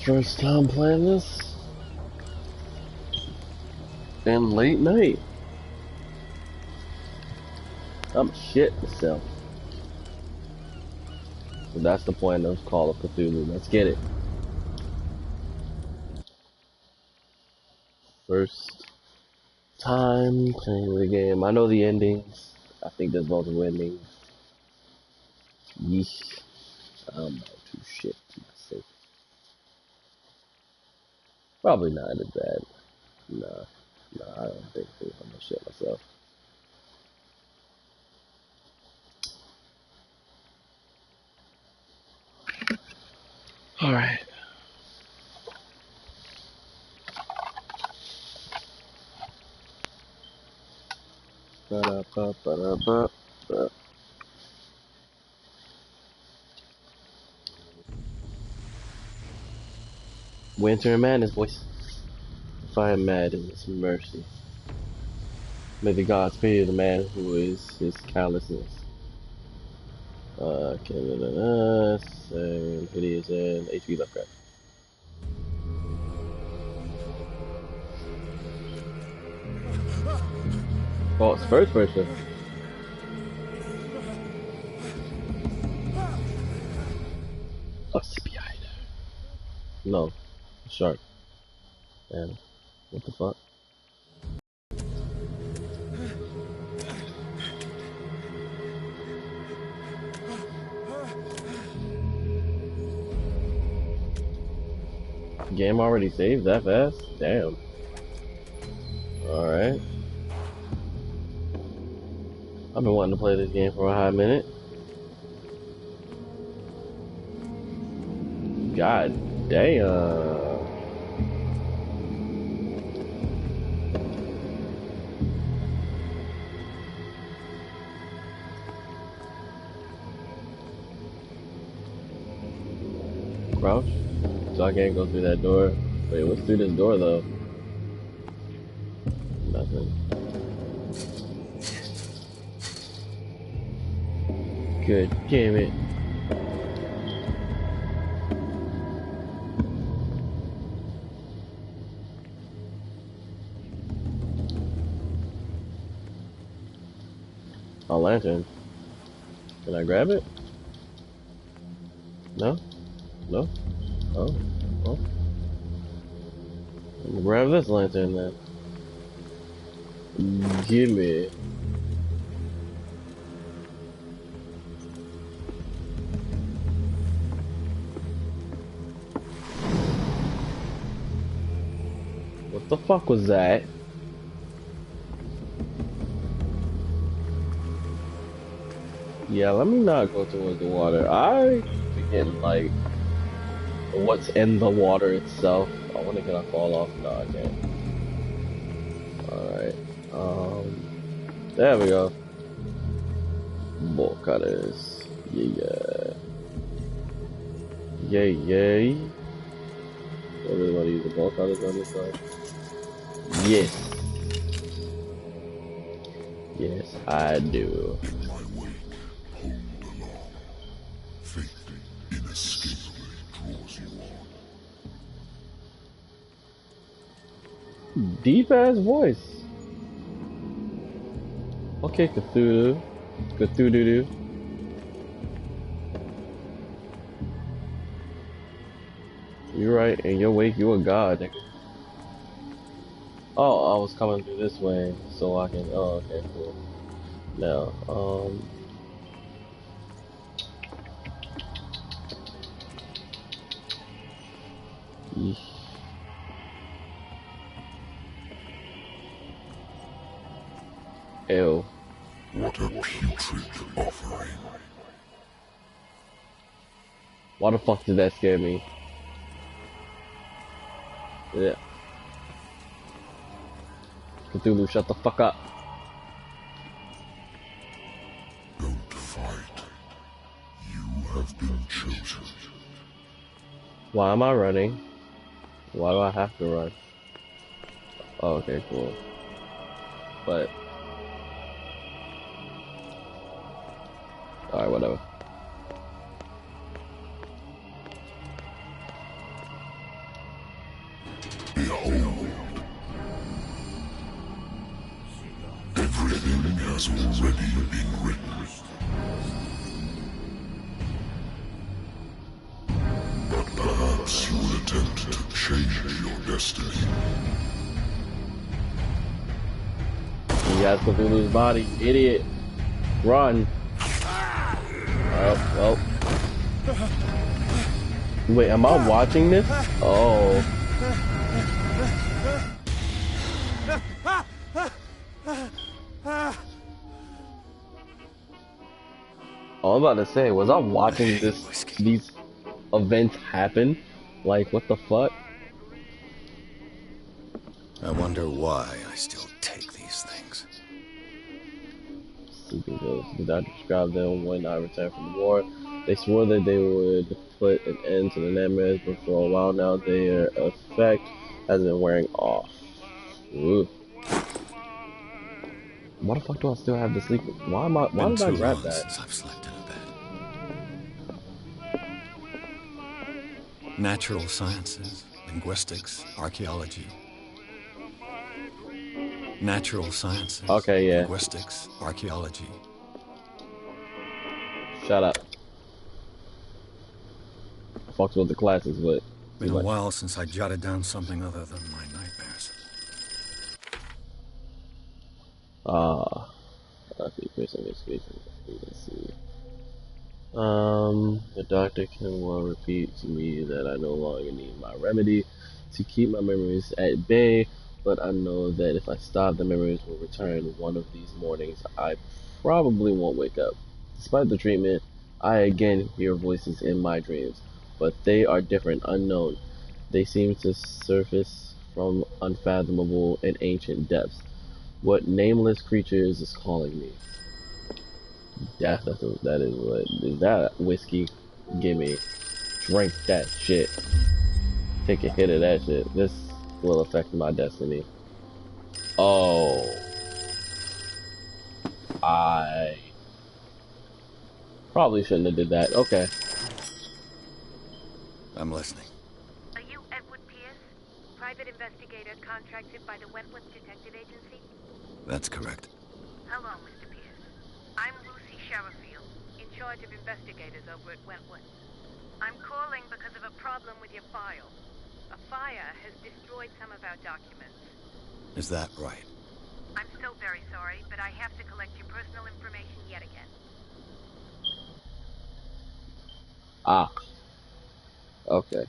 First time playing this. And late night. I'm shit myself. So that's the point of Call of Cthulhu. Let's get it. First time playing the game. I know the endings. I think there's multiple endings. Yeesh. I'm about to shit myself. Probably not as bad. Nah, I don't think so. I'm gonna shit myself. Alright. Winter and Madness, boys. Fire mad in his mercy. May the gods pity the man who is his callousness. And hideous and HP Lovecraft. Oh, it's first person. A spider. No, a shark. And what the fuck? Game already saved that fast? Damn. Alright. I've been wanting to play this game for a hot minute. God damn. Crouch? So I can't go through that door. Wait, what's through this door though? Nothing. Good damn it. A lantern. Can I grab it? No? No? Oh. Oh. I'm gonna grab this lantern then. Gimme. What the fuck was that? Yeah, let me not go towards the water. I forget like what's in the water itself. I wonder can I fall off? No, I can't. Alright. There we go. Bolt cutters. Yeah. Yay, yay. I really want to use the bolt cutters on this side. Yes. Yes, I do. Deep ass voice. Okay, Cthulhu. Cthulhu. You're right, in your wake, you a god, nigga. Oh, I was coming through this way, so I can. Oh, okay, cool. Now, Eesh. Ew. What a putrid offering. Why the fuck did that scare me? Yeah. Cthulhu, shut the fuck up. Don't fight. You have been chosen. Why am I running? Why do I have to run? Oh, okay, cool. But alright, whatever. Behold. Everything has already been written. But perhaps you will attempt to change your destiny. You guys go through his body, idiot. Run. Well. Wait, am I watching this? Oh. Oh, I'm about to say, was I watching these events happen? Like, what the fuck? I wonder why I still take these things. Sleeping pills. Did I describe them when I returned from the war? They swore that they would put an end to the nightmares, but for a while now, their effect has been wearing off. Ooh. Why the fuck do I still have the sleep? Why did I grab that? Since I've slept in a bed. Natural sciences, linguistics, archaeology. Natural sciences, okay, yeah. linguistics, archaeology. Shut up. Fucks with the classics, but Been a while since I jotted down something other than my nightmares. Let's see, first investigation. Let's see. The doctor can well repeat to me that I no longer need my remedy to keep my memories at bay, but I know that if I stop, the memories will return one of these mornings. I probably won't wake up. Despite the treatment, I again hear voices in my dreams, but they are different, unknown. They seem to surface from unfathomable and ancient depths. What nameless creatures is calling me? That is what is that whiskey? Gimme, drink that shit. Take a hit of that shit. This will affect my destiny. Oh, I probably shouldn't have did that. Okay. I'm listening. Are you Edward Pierce, private investigator contracted by the Wentworth Detective Agency? That's correct. Hello, Mr. Pierce. I'm Lucy Sherrifield, in charge of investigators over at Wentworth. I'm calling because of a problem with your file. A fire has destroyed some of our documents. Is that right? I'm so very sorry, but I have to collect your personal information yet again. Ah. Okay.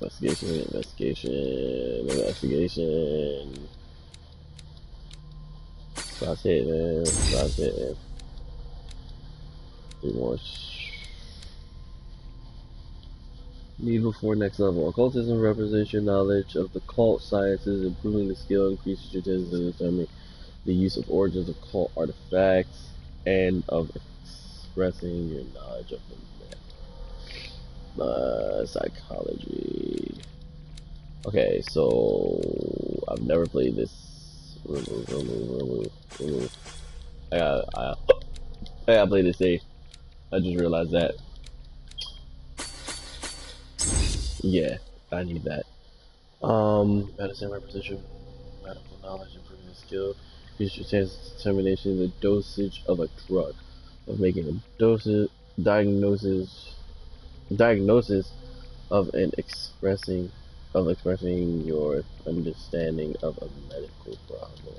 Investigation. That's it, man. That's it, man. Three more. Need before next level. Occultism represents your knowledge of the cult sciences, improving the skill, increases your chances of determining the use of origins of cult artifacts, and of expressing your knowledge of the psychology. Okay, so I've never played this. Remove. I gotta play this day. I just realized that. Yeah, I need that. Medicine reposition, medical knowledge, improving the skill, increase your chance of determination, the dosage of a drug, of making a diagnosis of expressing your understanding of a medical problem.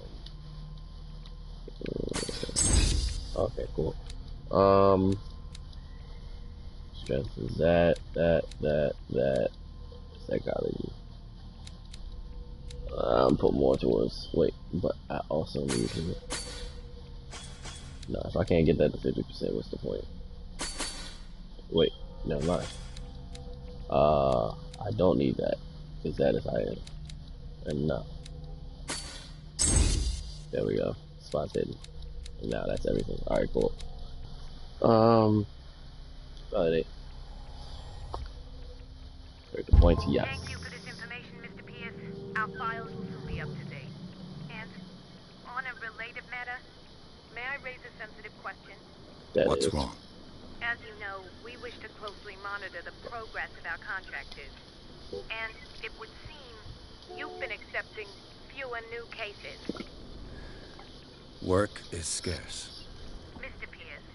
Okay, cool. Strength is that psychology. Put more towards, wait, but I also need to, no, if I can't get that to 50%, what's the point? Wait, never mind. I don't need that, because that is higher, and no. There we go, spots hidden. And now that's everything, alright, cool. Validate. Correct the points, yes. Thank you for this information, Mr. Pierce. Our files will soon be up to date. And on a related matter, may I raise a sensitive question? What's wrong? As you know, we wish to closely monitor the progress of our contractors. And it would seem you've been accepting fewer new cases. Work is scarce. Mr. Pierce,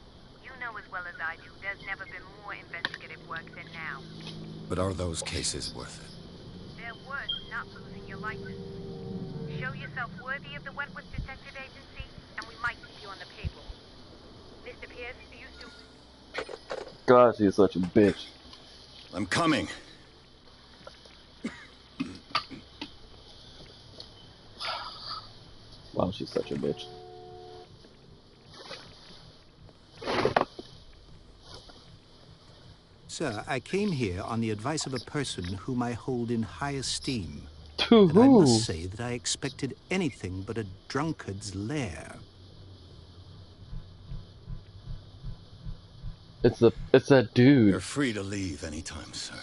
you know as well as I do there's never been more investigative work than now. But are those cases worth it? They're worth not losing your license. Show yourself worthy of the Wentworth Detective Agency, and we might keep you on the payroll. Mr. Pierce, do you still... God, she's such a bitch. I'm coming. Wow, she's such a bitch. Sir, I came here on the advice of a person whom I hold in high esteem. To And I who? must say that I expected anything but a drunkard's lair. It's that dude. You're free to leave anytime, sir.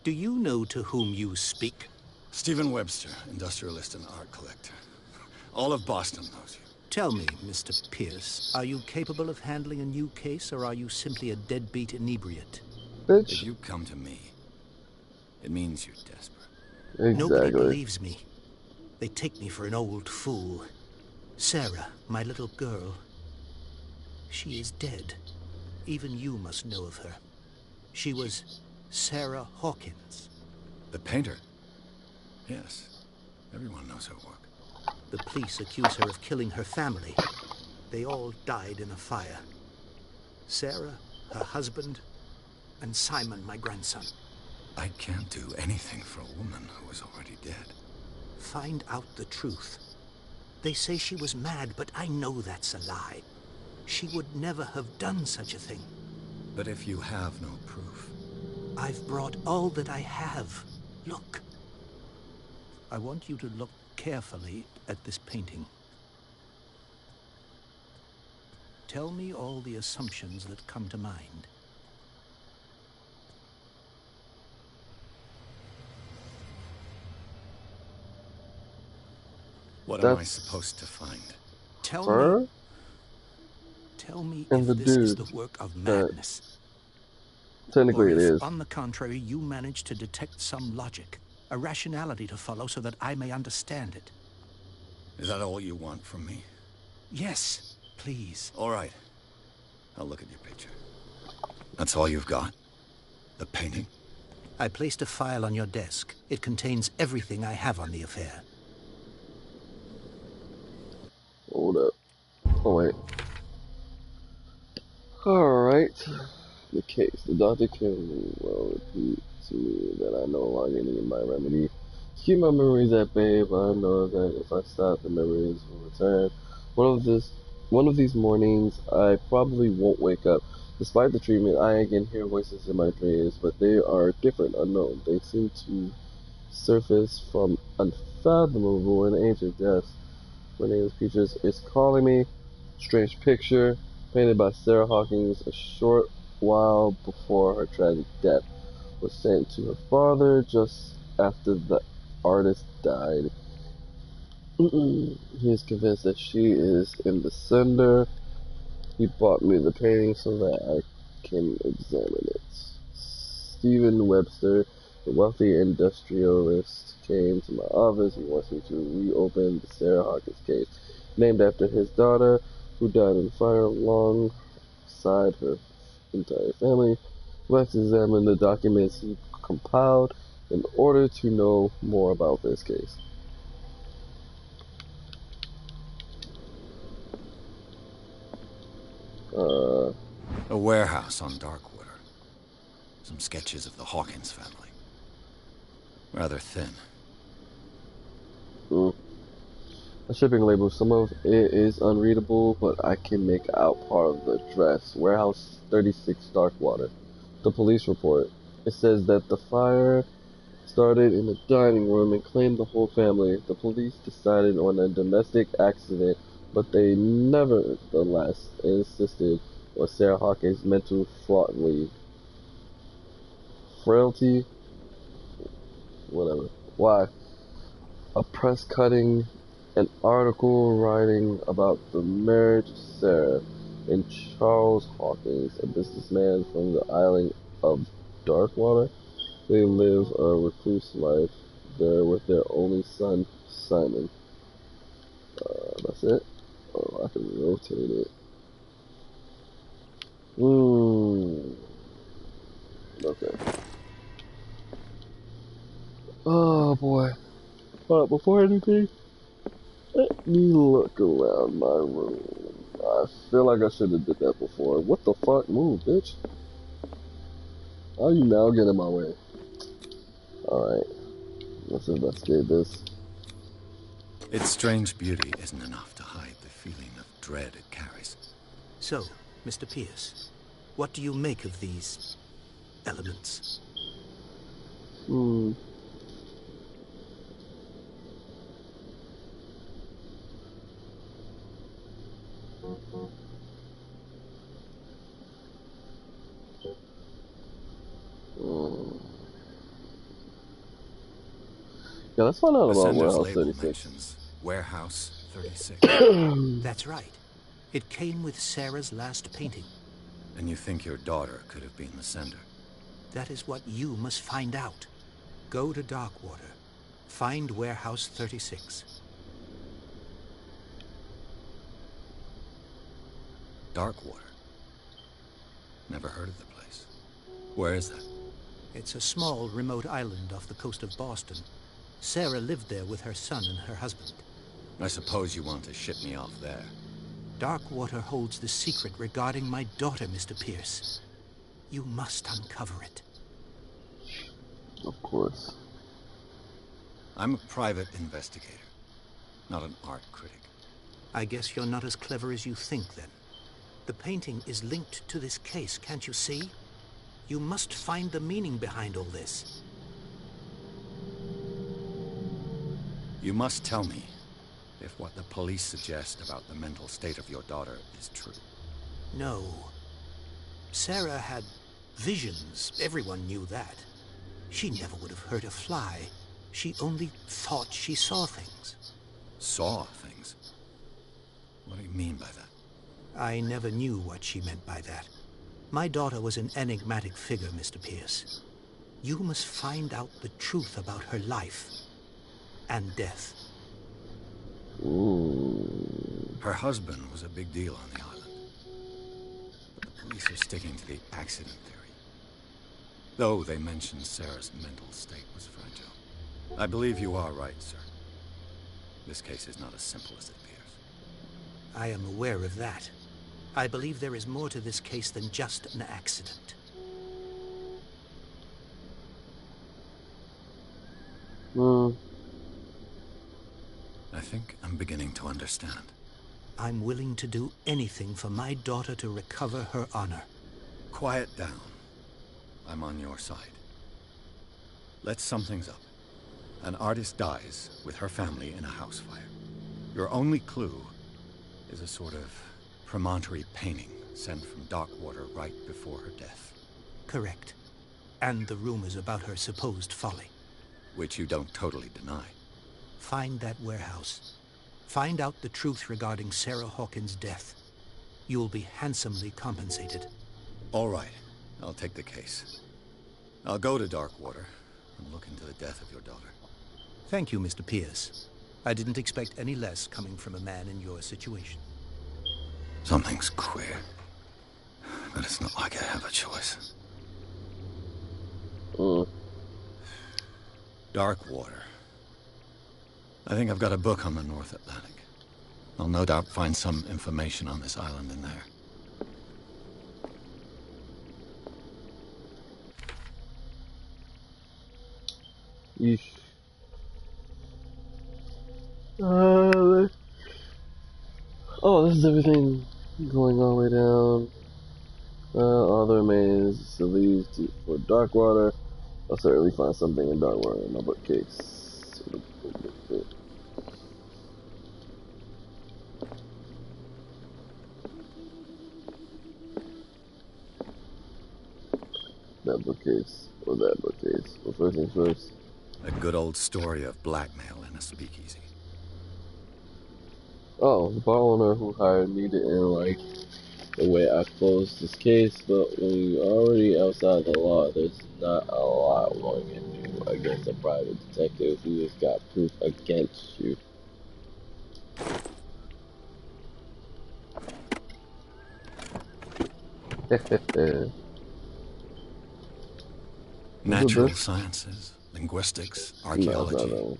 Do you know to whom you speak? Stephen Webster, industrialist and art collector. All of Boston knows you. Tell me, Mr. Pierce, are you capable of handling a new case, or are you simply a deadbeat inebriate? If Bitch. you come to me, it means you're desperate. Nobody Exactly. believes me. They take me for an old fool. Sarah, my little girl, she is dead. Even you must know of her. She was Sarah Hawkins. The painter? Yes. Everyone knows her work. The police accuse her of killing her family. They all died in a fire. Sarah, her husband, and Simon, my grandson. I can't do anything for a woman who is already dead. Find out the truth. They say she was mad, but I know that's a lie. She would never have done such a thing. But if you have no proof... I've brought all that I have. Look. I want you to look carefully at this painting. Tell me all the assumptions that come to mind. What am I That's supposed to find? Tell her me and if the this is dude the work of that madness. technically Or it if, is. on the contrary, you manage to detect some logic, a rationality to follow so that I may understand it. Is that all you want from me? Yes, please. All right. I'll look at your picture. That's all you've got? The painting? I placed a file on your desk. It contains everything I have on the affair. Hold up. Oh wait. Alright. The case. The doctor can well repeat to me that I no longer need my remedy to keep my memories at bay, but I know that if I stop, the memories will return. One of these mornings, I probably won't wake up. Despite the treatment, I again hear voices in my dreams, but they are different, unknown. They seem to surface from unfathomable and ancient depths. My name is Peaches. It's calling me. Strange picture, painted by Sarah Hawkins a short while before her tragic death, was sent to her father just after the artist died. He is convinced that she is in the sender. He bought me the painting so that I can examine it. Stephen Webster, the wealthy industrialist, came to my office. He wants me to reopen the Sarah Hawkins case, named after his daughter, who died in fire alongside her entire family. Let's examine the documents he compiled in order to know more about this case. A warehouse on Darkwater. Some sketches of the Hawkins family. Rather thin. A shipping label. Some of it is unreadable, but I can make out part of the address. Warehouse 36 Darkwater. The police report. It says that the fire started in the dining room and claimed the whole family. The police decided on a domestic accident, but they nevertheless insisted on Sarah Hawkins' mental frailty, whatever. Why? A press cutting, an article writing about the marriage of Sarah and Charles Hawkins, a businessman from the island of Darkwater. They live a recluse life there with their only son, Simon. That's it? Oh, I can rotate it. Okay. Oh boy. But before anything, let me look around my room. I feel like I should have did that before. What the fuck? Move, bitch. How you now get in my way? Alright. Let's investigate this. Its strange beauty isn't enough to hide the feeling of dread it carries. So, Mr. Pierce, what do you make of these elements? Yeah, let's find out The about sender's Warehouse label 36. mentions Warehouse 36. That's right. It came with Sarah's last painting. And you think your daughter could have been the sender? That is what you must find out. Go to Darkwater. Find Warehouse 36. Darkwater? Never heard of the place. Where is that? It's a small, remote island off the coast of Boston. Sarah lived there with her son and her husband. I suppose you want to ship me off there. Darkwater holds the secret regarding my daughter, Mr. Pierce. You must uncover it. Of course. I'm a private investigator, not an art critic. I guess you're not as clever as you think, then. The painting is linked to this case, can't you see? You must find the meaning behind all this. You must tell me if what the police suggest about the mental state of your daughter is true. No. Sarah had visions. Everyone knew that. She never would have hurt a fly. She only thought she saw things. Saw things? What do you mean by that? I never knew what she meant by that. My daughter was an enigmatic figure, Mr. Pierce. You must find out the truth about her life and death. Ooh. Her husband was a big deal on the island. But the police are sticking to the accident theory. Though they mentioned Sarah's mental state was fragile. I believe you are right, sir. This case is not as simple as it appears. I am aware of that. I believe there is more to this case than just an accident. I think I'm beginning to understand. I'm willing to do anything for my daughter to recover her honor. Quiet down. I'm on your side. Let's sum things up. An artist dies with her family in a house fire. Your only clue is a sort of promontory painting sent from Darkwater right before her death. Correct. And the rumors about her supposed folly. Which you don't totally deny. Find that warehouse. Find out the truth regarding Sarah Hawkins' death. You'll be handsomely compensated. All right. I'll take the case. I'll go to Darkwater and look into the death of your daughter. Thank you, Mr. Pierce. I didn't expect any less coming from a man in your situation. Something's queer. But it's not like I have a choice. Darkwater. I think I've got a book on the North Atlantic. I'll no doubt find some information on this island in there. Yeesh. Oh, this is everything going all the way down. All that remains to leave for Darkwater. I'll certainly find something in Darkwater in my bookcase. That bookcase, or that bookcase. Well, first things first. A good old story of blackmail in a speakeasy. Oh, the bar owner who hired me didn't like the way I closed this case, but when you're already outside the law, there's not a lot one can do against a private detective who has got proof against you. Natural sciences, linguistics, No, it's not archaeology. that one.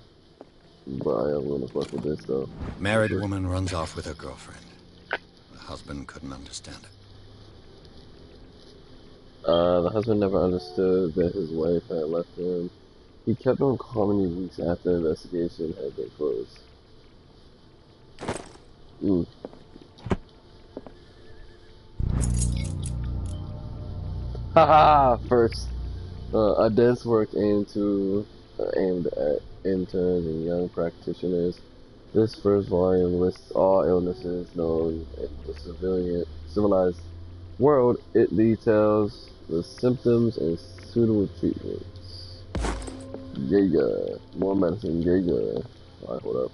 But I am gonna fuck with this though. Married Sure. woman runs off with her girlfriend. The husband couldn't understand it. The husband never understood that his wife had left him. He kept on calling me weeks after the investigation had been closed. Mm. Haha! First, a desk work aimed at interns and young practitioners. This first volume lists all illnesses known in the civilized world. It details the symptoms and suitable treatments. Yeah, more medicine. Yeah. Alright, hold up.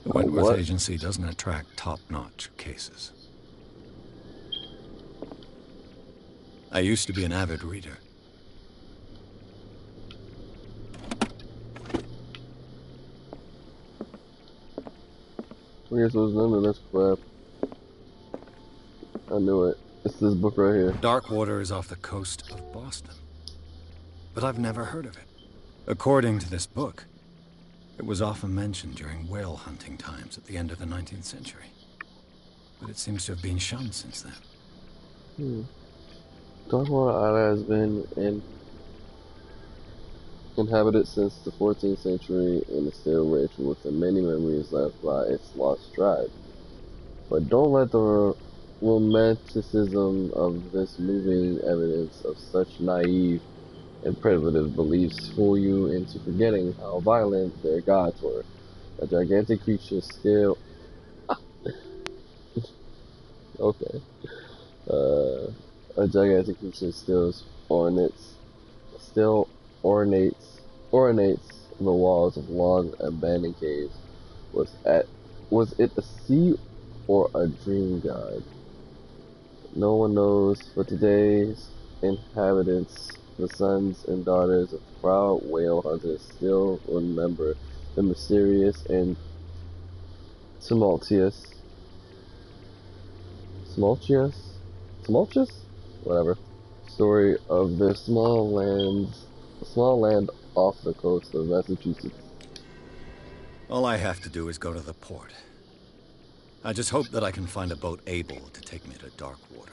The Wentworth What? Agency doesn't attract top-notch cases. I used to be an avid reader. Here's what's none of this crap. I knew it. It's this book right here. Darkwater is off the coast of Boston. But I've never heard of it. According to this book, it was often mentioned during whale hunting times at the end of the 19th century. But it seems to have been shunned since then. Darkwater Island has been inhabited since the 14th century and is still rich with the many memories left by its lost tribe. But don't let the romanticism of this moving evidence of such naive and primitive beliefs fool you into forgetting how violent their gods were. A gigantic creature still... okay. A gigantic creature still ornates the walls of long abandoned caves. Was it a sea or a dream god? No one knows, but today's inhabitants, the sons and daughters of proud whale hunters, still remember the mysterious and tumultuous, whatever, story of their small land off the coast of Massachusetts. All I have to do is go to the port. I just hope that I can find a boat able to take me to Darkwater.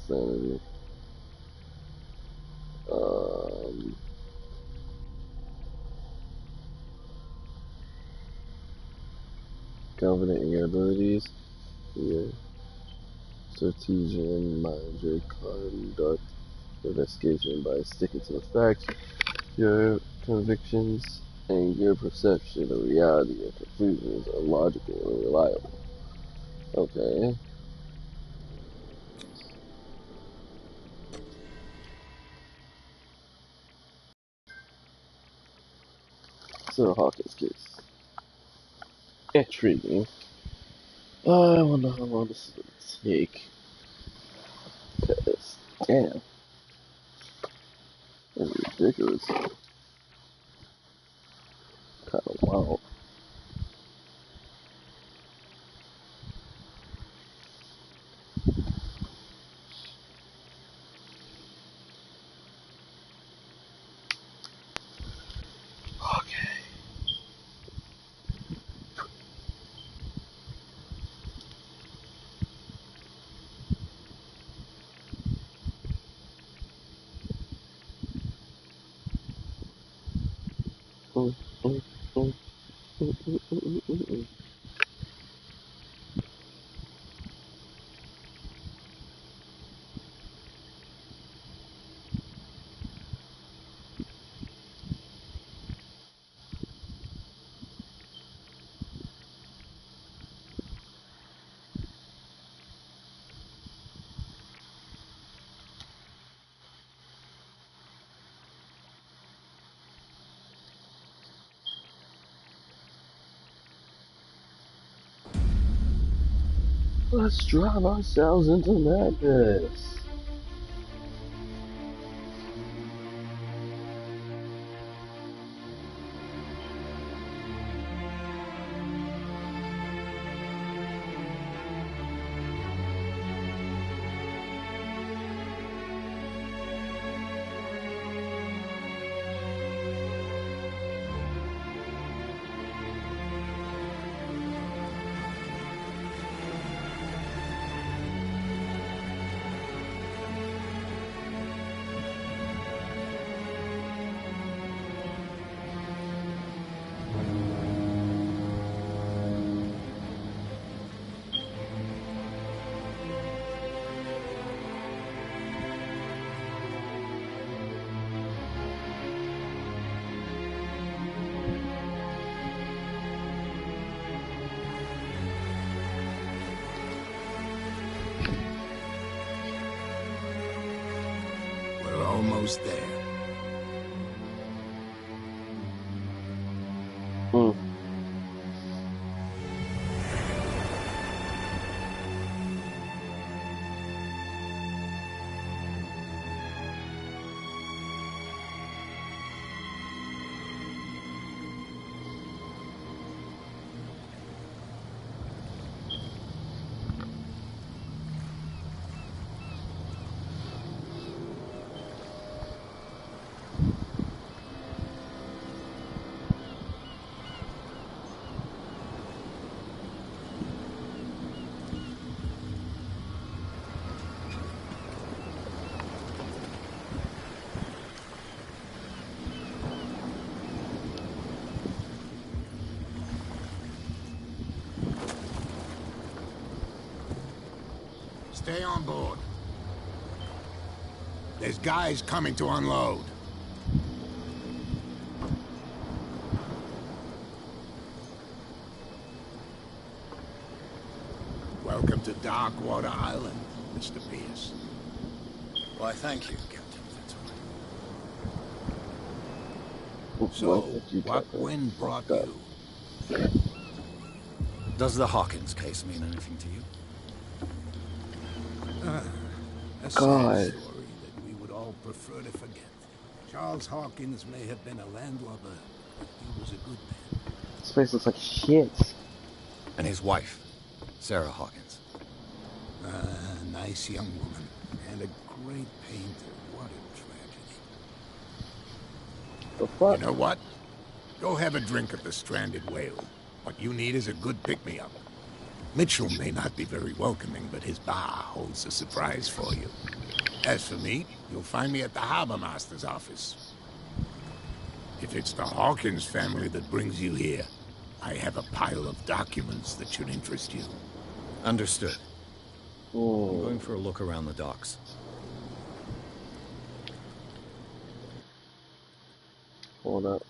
Sanity. Confident in your abilities. Yeah. Strategian, mind your conduct, investigation by sticking to the facts, your convictions, and your perception of reality and conclusions are logical and reliable. Okay. Sarah Hawkins case. Intriguing. I wonder how long this is going to take. Because, damn, that's ridiculous. Kind of wild. Okay. Mm, mm, mm, mm. Let's drive ourselves into madness. We're almost there. Hmm. Stay on board. There's guys coming to unload. Welcome to Darkwater Island, Mr. Pierce. Why, thank you, Captain. That's all right. So, What did you what talk wind brought about? you? Does the Hawkins case mean anything to you? A God. sad story that we would all prefer to forget. Charles Hawkins may have been a landlubber, but he was a good man. This place looks like shit. And his wife, Sarah Hawkins. A nice young woman, and a great painter. What a tragedy. The fuck? You know what? Go have a drink at the Stranded Whale. What you need is a good pick-me-up. Mitchell may not be very welcoming, but his bar holds a surprise for you. As for me, you'll find me at the Harbor Master's office. If it's the Hawkins family that brings you here, I have a pile of documents that should interest you. Understood. I'm Oh. going for a look around the docks. Hold up.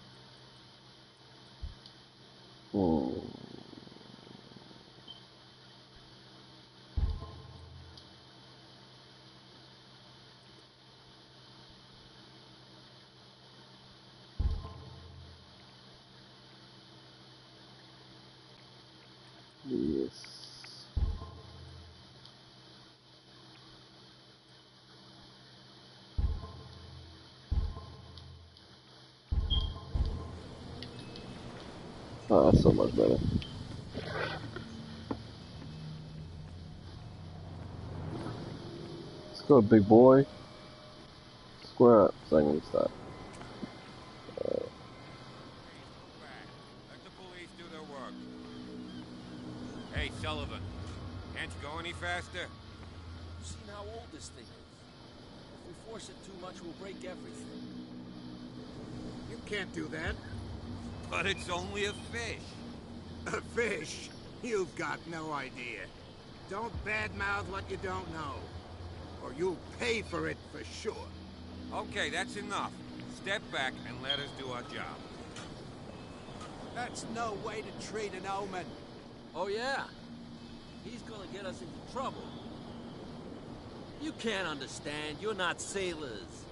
Oh. Yes. Oh, that's so much better. Let's go, big boy. Square up so I can stop. Let the police do their work. Hey, Sullivan. Can't you go any faster? You've seen how old this thing is. If we force it too much, we'll break everything. You can't do that. But it's only a fish. A fish? You've got no idea. Don't badmouth what you don't know, or you'll pay for it for sure. Okay, that's enough. Step back and let us do our job. That's no way to treat an omen. Oh, yeah? He's gonna get us into trouble. You can't understand. You're not sailors.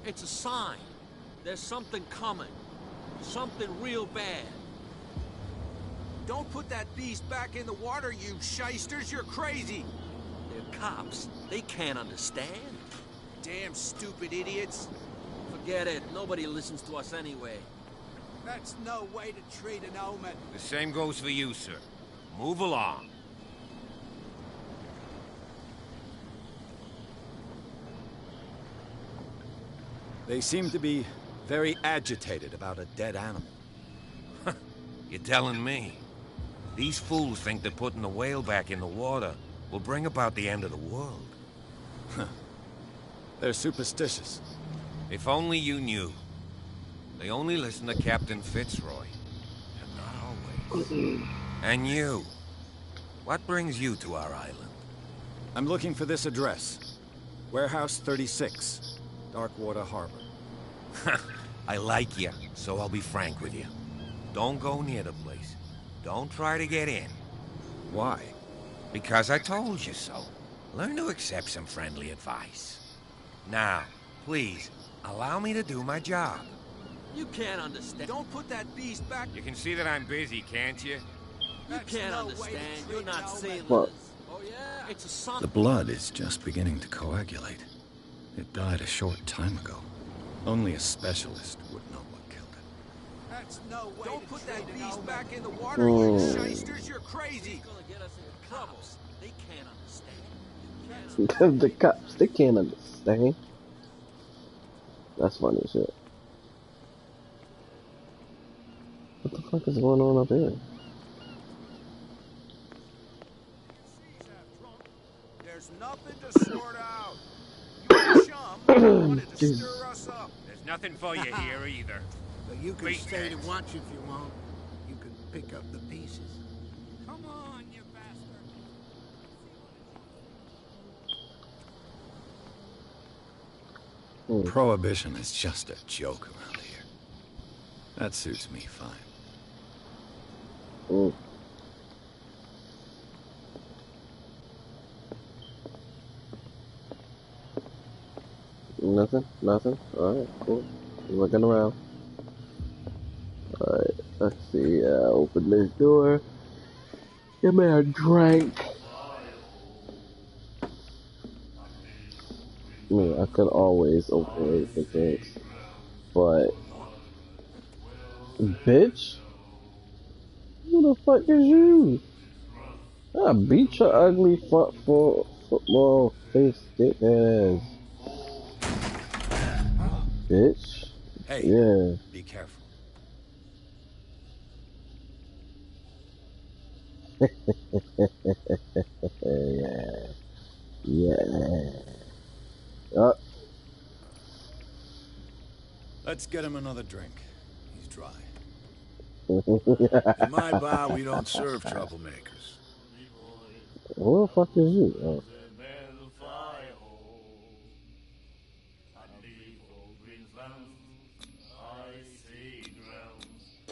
It's a sign. There's something coming. Something real bad. Don't put that beast back in the water, you shysters! You're crazy! They're cops. They can't understand. Damn stupid idiots. Forget it. Nobody listens to us anyway. That's no way to treat an omen. The same goes for you, sir. Move along. They seem to be very agitated about a dead animal. You're telling me? These fools think that putting the whale back in the water will bring about the end of the world. They're superstitious. If only you knew. They only listen to Captain Fitzroy. And not always. And you. What brings you to our island? I'm looking for this address. Warehouse 36, Darkwater Harbor. I like you, so I'll be frank with you. Don't go near the place. Don't try to get in. Why? Because I told you so. Learn to accept some friendly advice. Now, please, allow me to do my job. You can't understand. Don't put that beast back. You can see that I'm busy, can't you? You can't understand. You're not sailors. What? Oh yeah, it's a son. The blood is just beginning to coagulate. It died a short time ago. Only a specialist would know what killed it. That's no way Don't to put treat that an beast omen. back in the water, you shysters! You're crazy! It's gonna get us into trouble. They can't understand. The cops, they can't understand. That's funny shit. What the fuck is going on up here? There's nothing to sort out. You chum wanted to stir us up. There's nothing for you here either. But you can Wait, stay to Max. watch if you want. You can pick up the pieces. Come on, you bastard. Prohibition is just a joke around here. That suits me fine. Mm. Nothing? Nothing? Alright, cool. Looking around. Alright, let's see. Open this door. Give me a drink. I mean, I could always open it for drinks. But... Bitch? Who the fuck is you? I beat your ugly football face dick ass. Bitch. Hey, Yeah. be careful. Yeah. Yeah. Oh. Let's get him another drink. He's dry. In my bar, we don't serve troublemakers. Who the fuck is you? Oh.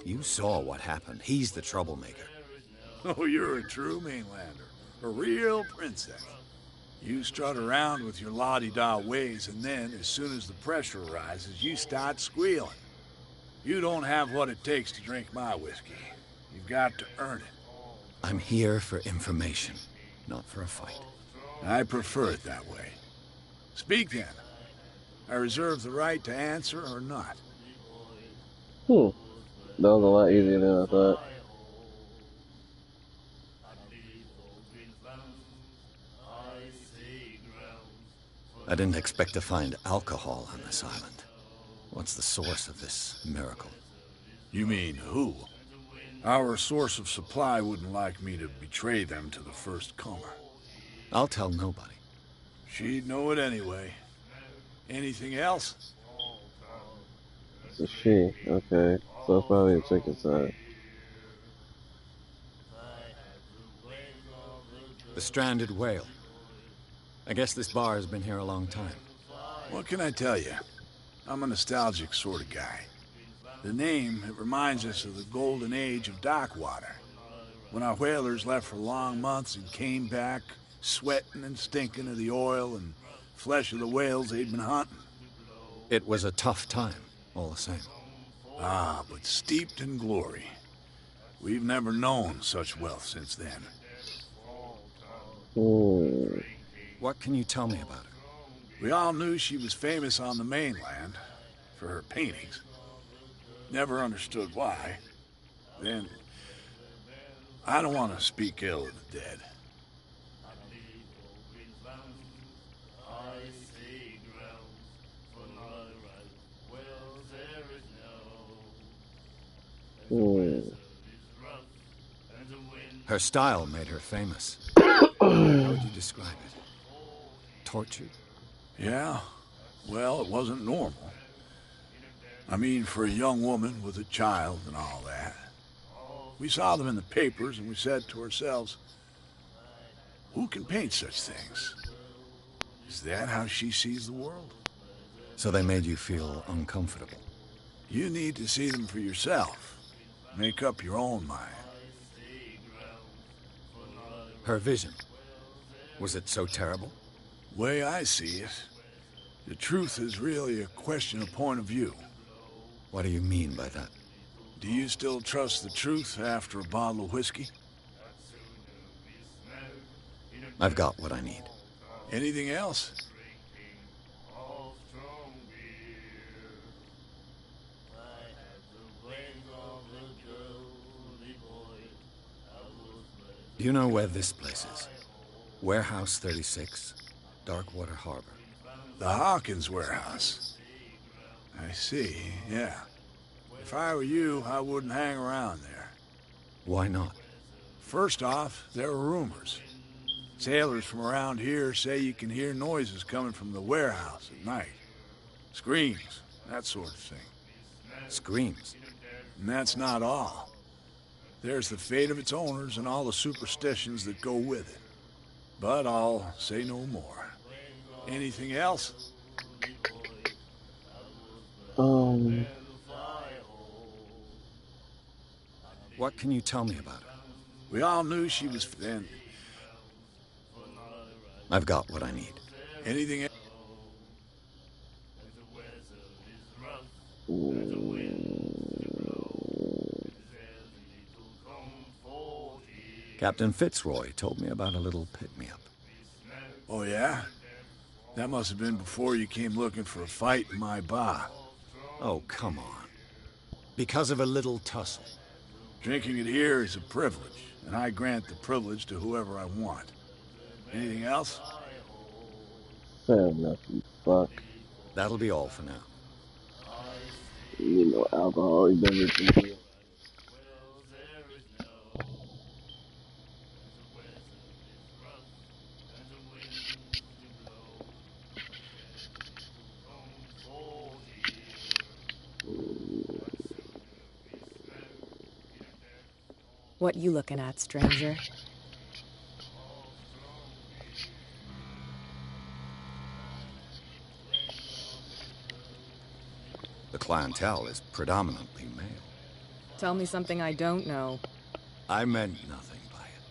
You saw what happened. He's the troublemaker. Oh, you're a true mainlander. A real princess. You strut around with your la-di-da ways, and then, as soon as the pressure rises, you start squealing. You don't have what it takes to drink my whiskey. You've got to earn it. I'm here for information, not for a fight. I prefer it that way. Speak then. I reserve the right to answer or not. That was a lot easier than I thought. I didn't expect to find alcohol on this island. What's the source of this miracle? You mean who? Our source of supply wouldn't like me to betray them to the first comer. I'll tell nobody. She'd know it anyway. Anything else? It's a she. Okay. So it's probably a chicken side. The stranded whale. I guess this bar has been here a long time. What can I tell you? I'm a nostalgic sort of guy. The name, it reminds us of the golden age of Darkwater. When our whalers left for long months and came back, sweating and stinking of the oil and flesh of the whales they'd been hunting. It was a tough time, all the same. Ah, but steeped in glory. We've never known such wealth since then. Hmm. What can you tell me about her? We all knew she was famous on the mainland for her paintings. Never understood why. Then, I don't want to speak ill of the dead. Hmm. Her style made her famous. How would you describe it? Tortured? Yeah, well, it wasn't normal. I mean, for a young woman with a child and all that. We saw them in the papers and we said to ourselves, who can paint such things? Is that how she sees the world? So they made you feel uncomfortable. You need to see them for yourself. Make up your own mind. Her vision. Was it so terrible? Way I see it, the truth is really a question of point of view. What do you mean by that? Do you still trust the truth after a bottle of whiskey? I've got what I need. Anything else? Do you know where this place is? Warehouse 36, Darkwater Harbor. The Hawkins warehouse. I see, yeah. If I were you, I wouldn't hang around there. Why not? First off, there are rumors. Sailors from around here say you can hear noises coming from the warehouse at night. Screams, that sort of thing. Screams. And that's not all. There's the fate of its owners and all the superstitions that go with it. But I'll say no more. Anything else? What can you tell me about her? We all knew she was then. I've got what I need. Anything else? Captain Fitzroy told me about a little pick-me-up. Oh, yeah? That must have been before you came looking for a fight in my bar. Oh, come on. Because of a little tussle. Drinking it here is a privilege, and I grant the privilege to whoever I want. Anything else? Fair enough, you fuck. That'll be all for now. You know, alcoholic beverages. What you looking at, stranger? The clientele is predominantly male. Tell me something I don't know. I meant nothing by it.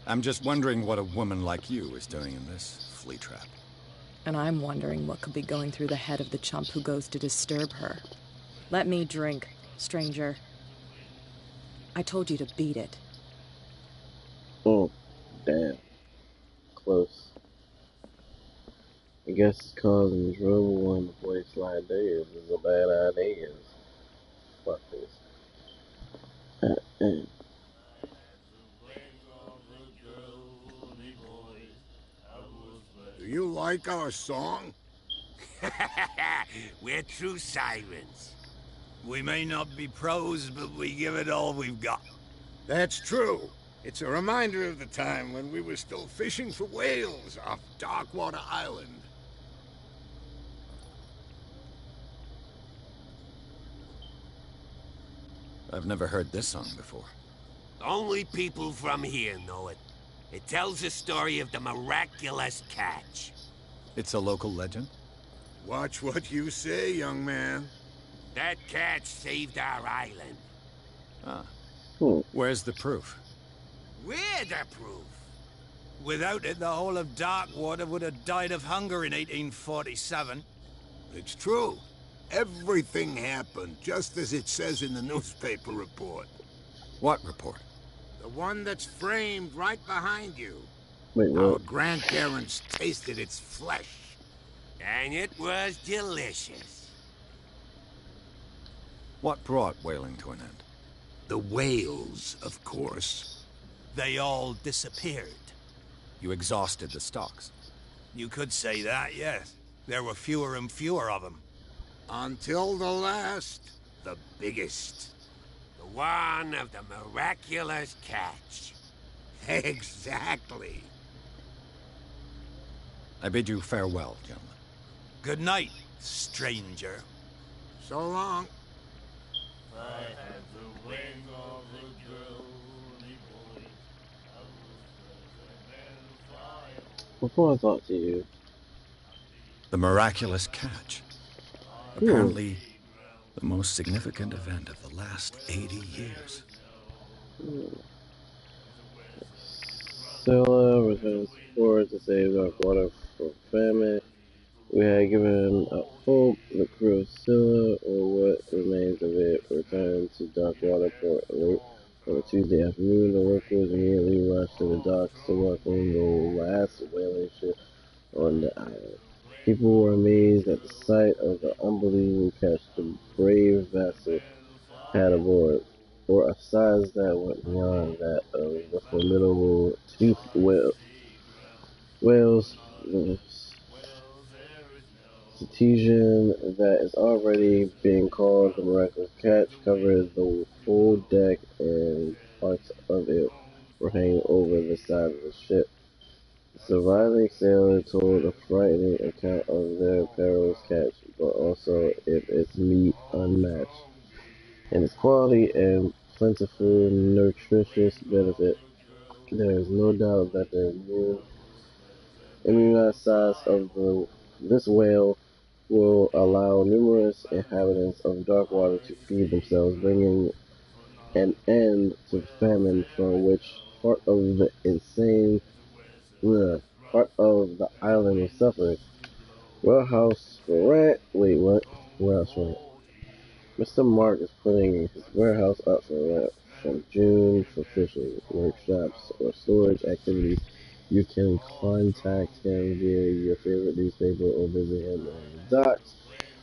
I'm just wondering what a woman like you is doing in this flea trap. And I'm wondering what could be going through the head of the chump who goes to disturb her. Let me drink, stranger. I told you to beat it. Oh, damn. Close. I guess causing trouble when the place like this is a bad idea. Fuck this. Do you like our song? We're true sirens. We may not be pros, but we give it all we've got. That's true. It's a reminder of the time when we were still fishing for whales off Darkwater Island. I've never heard this song before. Only people from here know it. It tells the story of the miraculous catch. It's a local legend? Watch what you say, young man. That catch saved our island. Ah. Where's the proof? We're the proof. Without it, the whole of Darkwater would have died of hunger in 1847. It's true. Everything happened just as it says in the newspaper report. What report? The one that's framed right behind you. Wait, Our what? grandparents tasted its flesh. And it was delicious. What brought whaling to an end? The whales, of course. They all disappeared. You exhausted the stocks. You could say that, yes. There were fewer and fewer of them. Until the last, the biggest. The one of the miraculous catch. Exactly. I bid you farewell, gentlemen. Good night, stranger. So long. Before I talk to you, The miraculous catch. Apparently, the most significant event of the last 80 years. Scylla returns forward to save Dark Water from famine. We had given up hope. The crew of Scylla, or what remains of it, returned to Darkwater Port late on a Tuesday afternoon. The workers immediately rushed to the docks to welcome the last whaling ship on the island. People were amazed at the sight of the unbelievable catch the brave vessel had aboard, or a size that went beyond that of the formidable toothed whales. The cetacean that is already being called the miraculous catch covered the whole deck, and parts of it were hanging over the side of the ship. The surviving sailor told a frightening account of their perilous catch, but also of its meat unmatched in its quality and plentiful nutritious benefit. There is no doubt that the immunized size of this whale will allow numerous inhabitants of Darkwater to feed themselves, bringing an end to famine from which part of the part of the island was suffering. Warehouse for rent. Wait, what? Warehouse for rent. Mr. Mark is putting his warehouse up for rent from June for fishing, workshops, or storage activities. You can contact him via your favorite newspaper or visit him on the docks.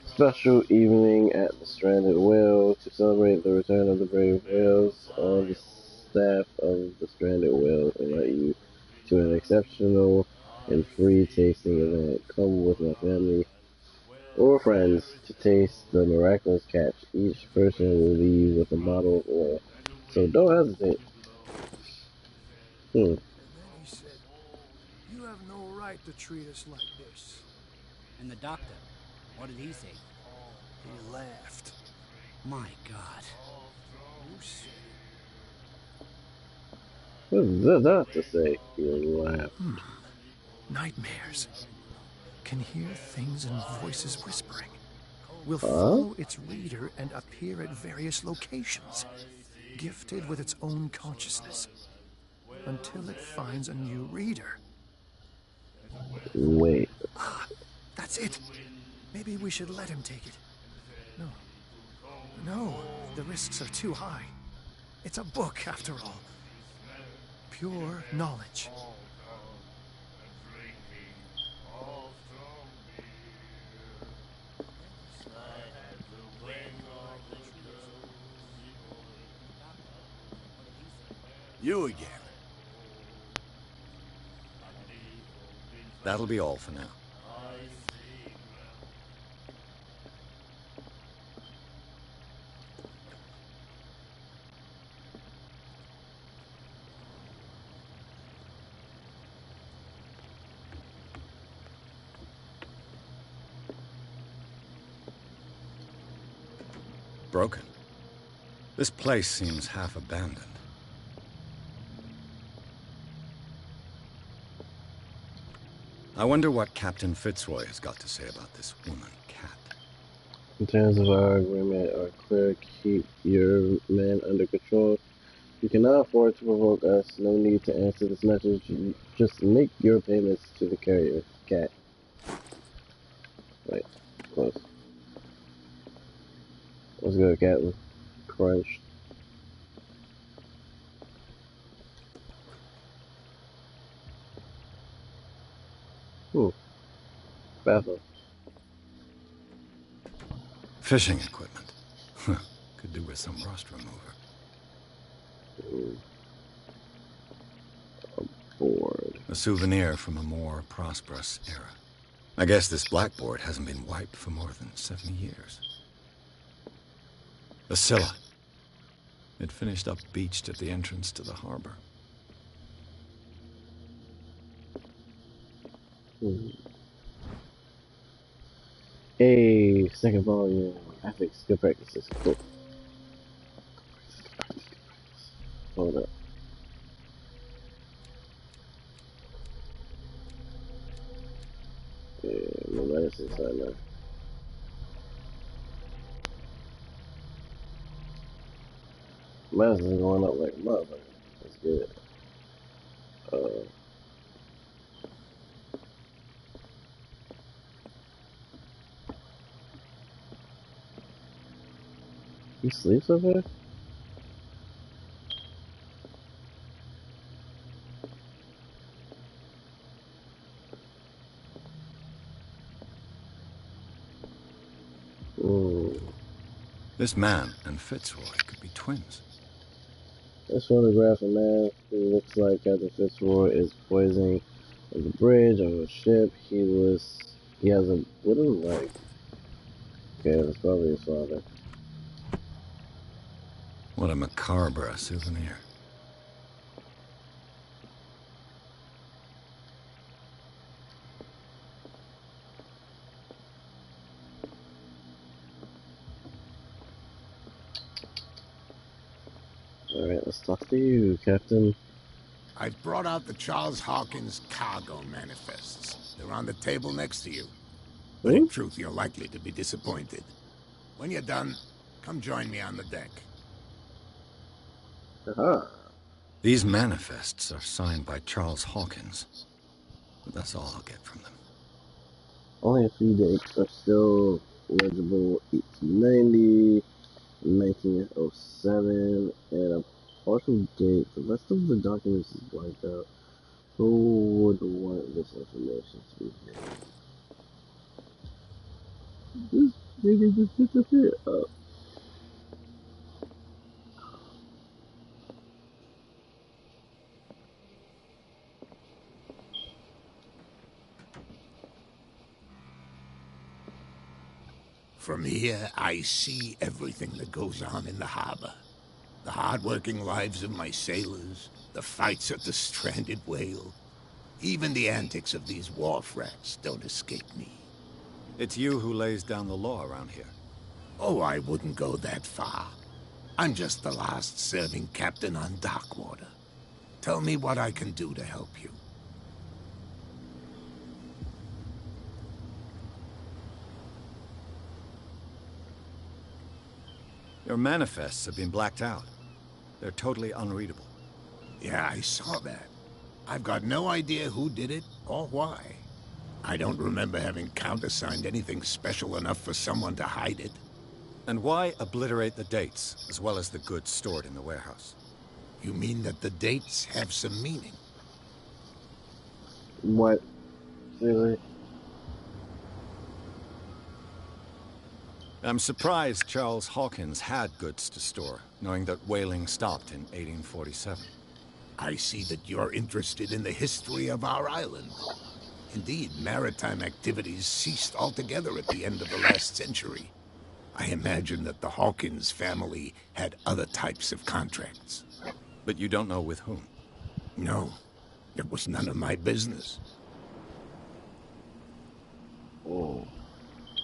Special evening at the Stranded Whale to celebrate the return of the brave whales. All the staff of the Stranded Whale invite you to an exceptional and free tasting event. Come with my family or friends to taste the miraculous catch. Each person will leave with a bottle of oil, so don't hesitate. And then he said, "You have no right to treat us like this." And the doctor, what did he say? He laughed. My God. You said What does that have to say? He laughed. nightmares. Can hear things and voices whispering. Will Huh? follow its reader and appear at various locations, gifted with its own consciousness, until it finds a new reader. Wait. That's it. Maybe we should let him take it. No. No, the risks are too high. It's a book, after all. Pure knowledge. You again. That'll be all for now. Broken. This place seems half abandoned. I wonder what Captain Fitzroy has got to say about this woman, Cat. In terms of our agreement are clear. Keep your men under control. You cannot afford to provoke us. No need to answer this message. Just make your payments to the carrier, Cat. Wait, close. Let's go, Captain. Crunch. Hmm. Bathroom. Fishing equipment. Could do with some rust remover. Board. A souvenir from a more prosperous era. I guess this blackboard hasn't been wiped for more than 70 years. A Scylla. It finished up beached at the entrance to the harbor. A second volume. Ethics, good practices. Cool. Hold up. Yeah, my medicine inside now. Medicine's going up like a motherfucker. That's good. He sleeps up here? Ooh. This man and Fitzroy could be twins. This photograph of a man who looks like Captain Fitzroy is poising on the bridge of a ship. He has a wooden leg. Okay, that's probably his father. What a macabre souvenir. Alright, let's talk to you, Captain. I've brought out the Charles Hawkins cargo manifests. They're on the table next to you. But in truth, you're likely to be disappointed. When you're done, come join me on the deck. Aha. These manifests are signed by Charles Hawkins. But that's all I'll get from them. Only a few dates are still legible. 1890, 1907, and a partial date. The rest of the documents is blanked out. Who would want this information to be here? This nigga just disappeared. From here, I see everything that goes on in the harbor. The hard-working lives of my sailors, the fights at the stranded whale. Even the antics of these wharf rats don't escape me. It's you who lays down the law around here. Oh, I wouldn't go that far. I'm just the last serving captain on Darkwater. Tell me what I can do to help you. Your manifests have been blacked out. They're totally unreadable. Yeah, I saw that. I've got no idea who did it or why. I don't remember having countersigned anything special enough for someone to hide it. And why obliterate the dates, as well as the goods stored in the warehouse? You mean that the dates have some meaning? What? Really? I'm surprised Charles Hawkins had goods to store, knowing that whaling stopped in 1847. I see that you're interested in the history of our island. Indeed, maritime activities ceased altogether at the end of the last century. I imagine that the Hawkins family had other types of contracts. But you don't know with whom? No, it was none of my business. Oh.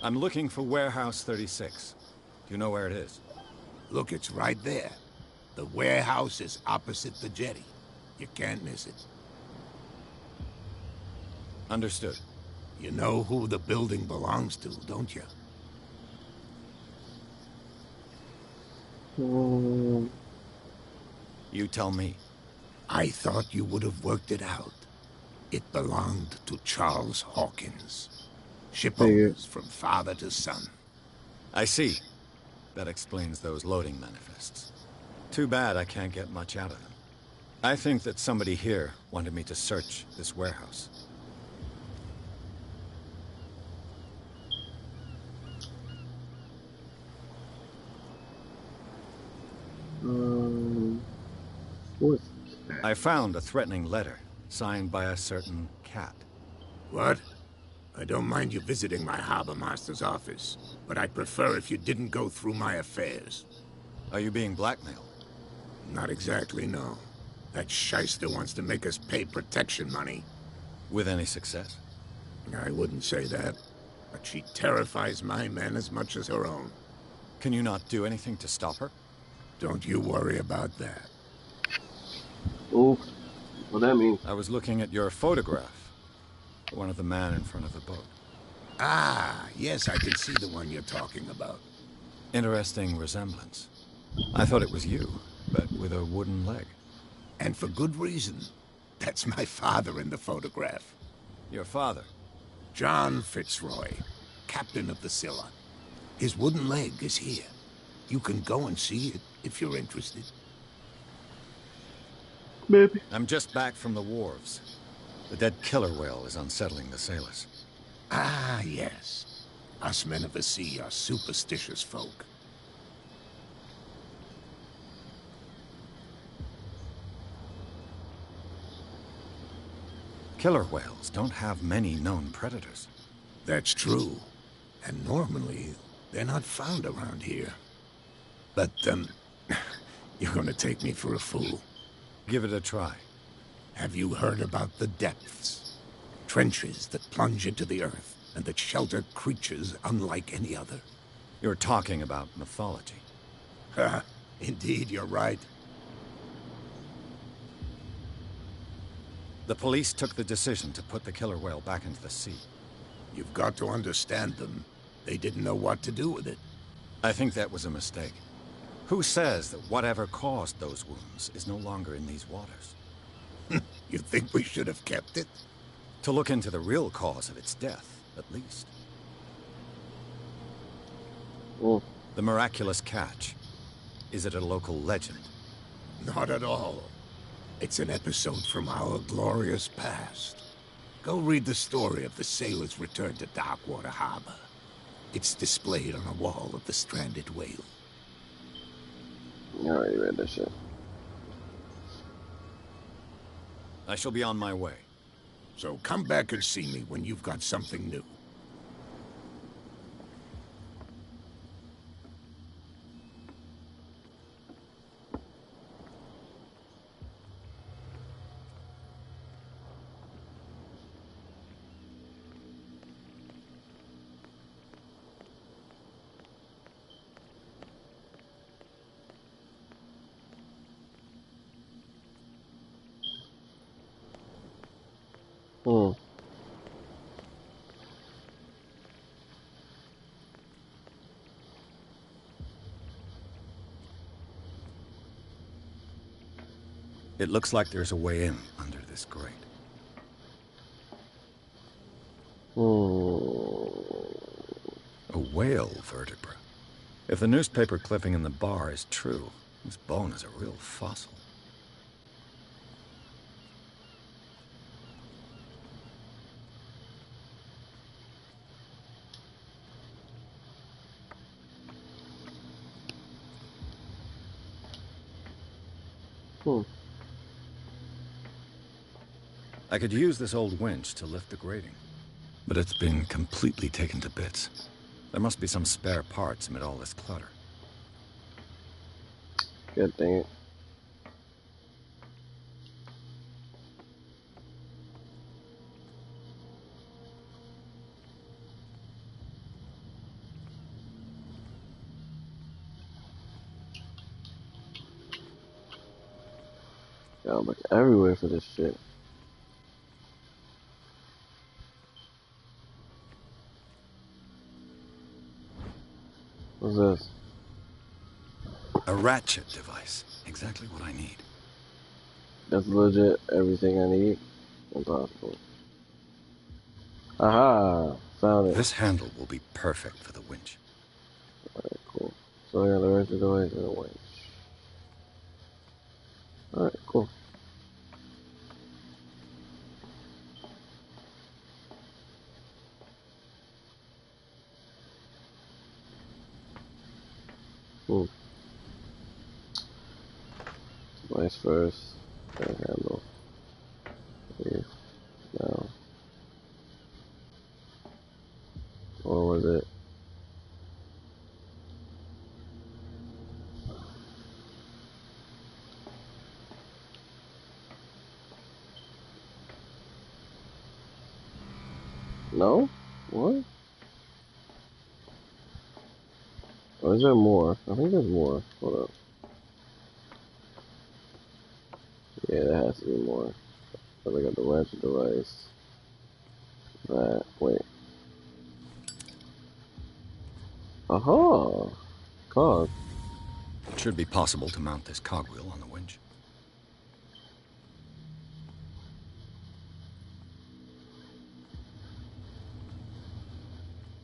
I'm looking for Warehouse 36. Do you know where it is? Look, it's right there. The warehouse is opposite the jetty. You can't miss it. Understood. You know who the building belongs to, don't you? You tell me. I thought you would have worked it out. It belonged to Charles Hawkins. Ship owners from father to son. I see. That explains those loading manifests. Too bad I can't get much out of them. I think that somebody here wanted me to search this warehouse. What's I found a threatening letter, signed by a certain cat. What? I don't mind you visiting my harbor master's office, but I'd prefer if you didn't go through my affairs. Are you being blackmailed? Not exactly, no. That shyster wants to make us pay protection money. With any success? I wouldn't say that, but she terrifies my men as much as her own. Can you not do anything to stop her? Don't you worry about that. oof? What that mean? I was looking at your photograph. The one of the man in front of the boat. Ah, yes, I can see the one you're talking about. Interesting resemblance. I thought it was you, but with a wooden leg. And for good reason. That's my father in the photograph. Your father? John Fitzroy, captain of the Scylla. His wooden leg is here. You can go and see it if you're interested. Maybe. I'm just back from the wharves. The dead killer whale is unsettling the sailors. Ah, yes. Us men of the sea are superstitious folk. Killer whales don't have many known predators. That's true. And normally, they're not found around here. But, you're gonna take me for a fool. Give it a try. Have you heard about the depths? Trenches that plunge into the earth and that shelter creatures unlike any other. You're talking about mythology. Ha! Indeed, you're right. The police took the decision to put the killer whale back into the sea. You've got to understand them. They didn't know what to do with it. I think that was a mistake. Who says that whatever caused those wounds is no longer in these waters? You think we should have kept it? To look into the real cause of its death, at least. Oh. The miraculous catch. Is it a local legend? Not at all. It's an episode from our glorious past. Go read the story of the sailor's return to Darkwater Harbor. It's displayed on a wall of the stranded whale. I already read that shit. I shall be on my way. So come back and see me when you've got something new. Hmm. It looks like there's a way in under this grate. A whale vertebra. If the newspaper clipping in the bar is true, this bone is a real fossil. I could use this old winch to lift the grating, but it's been completely taken to bits. There must be some spare parts amid all this clutter. God dang it. Yeah, I'm like everywhere for this shit. What's this? A ratchet device. Exactly what I need. That's legit everything I need. Impossible. Aha! Found it. This handle will be perfect for the winch. Alright, cool. So I got the rest of the way to the winch. Alright, cool. first. Can't handle. Leave. No. Or was it? No? What? Or is there more? I think there's more. Hold up. Yeah, there has to be more. So I got the ratchet device. That. Wait. Aha! Cog. It should be possible to mount this cogwheel on the winch.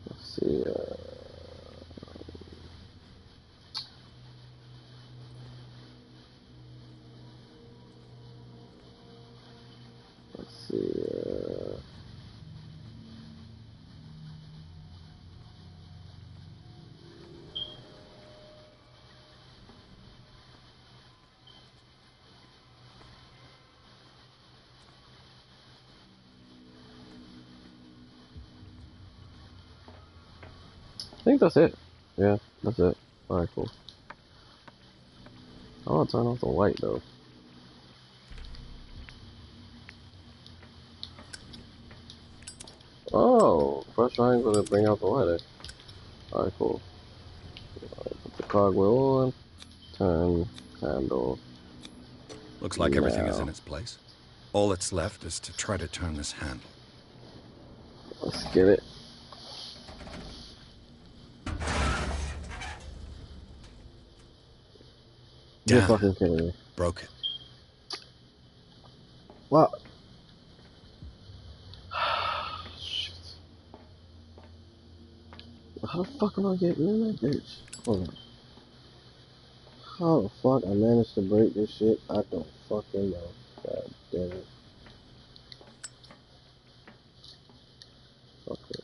Let's see. Let's see. I think that's it. Yeah, that's it. Alright, cool. I want to turn off the light though. Oh, press triangle to bring out the lighter. Alright, cool. Put the cogwheel on. Turn handle. Looks like everything is in Now. its place. All that's left is to try to turn this handle. Let's get it. You're Damn fucking it. kidding me. Broke it. Wow. Shit. How the fuck am I getting in that bitch? Hold on. How the fuck I managed to break this shit? I don't fucking know. God damn it. Okay.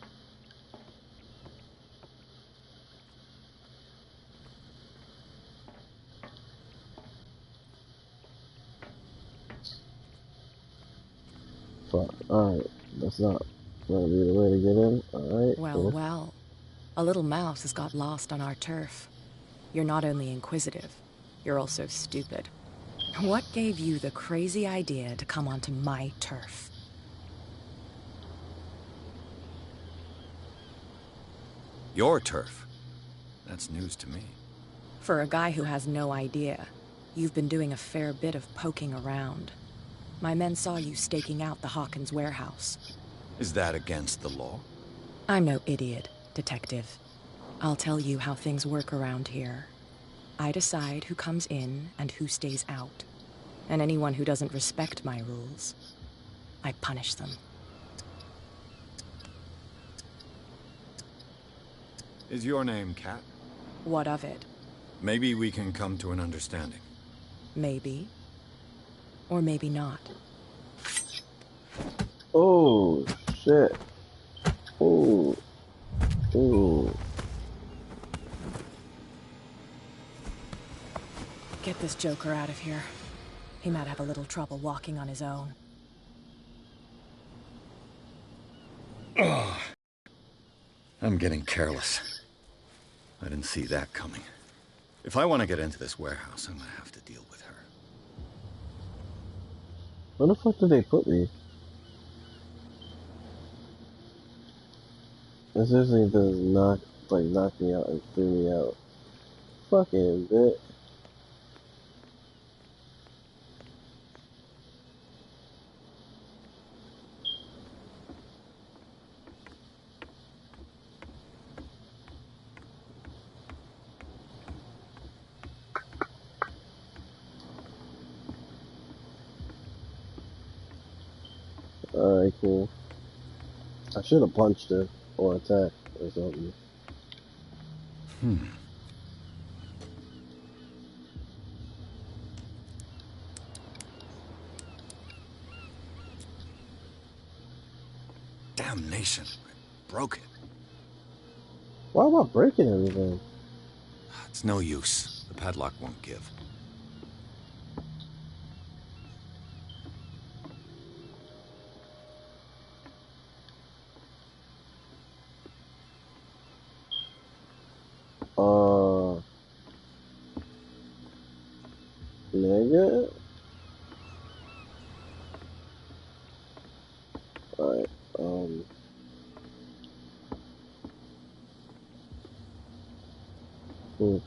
Fuck. Alright. That's not gonna be the way to get in. Alright. Well, Cool. well. A little mouse has got lost on our turf. You're not only inquisitive, you're also stupid. What gave you the crazy idea to come onto my turf? Your turf? That's news to me. For a guy who has no idea, you've been doing a fair bit of poking around. My men saw you staking out the Hawkins warehouse. Is that against the law? I'm no idiot, Detective. I'll tell you how things work around here. I decide who comes in and who stays out. And anyone who doesn't respect my rules, I punish them. Is your name Cat? What of it? Maybe we can come to an understanding. Maybe. Or maybe not. Oh, shit. Ooh. Ooh. Get this joker out of here. He might have a little trouble walking on his own. Ugh. I'm getting careless. I didn't see that coming. If I want to get into this warehouse, I'm gonna have to deal with her. Where the fuck did they put me? It seriously does knock me out and threw me out. Fucking bitch. Alright, cool. I should have punched her or attacked or something. Damnation. I broke it. Why am I breaking everything? It's no use. The padlock won't give. nigga. Alright, hmm.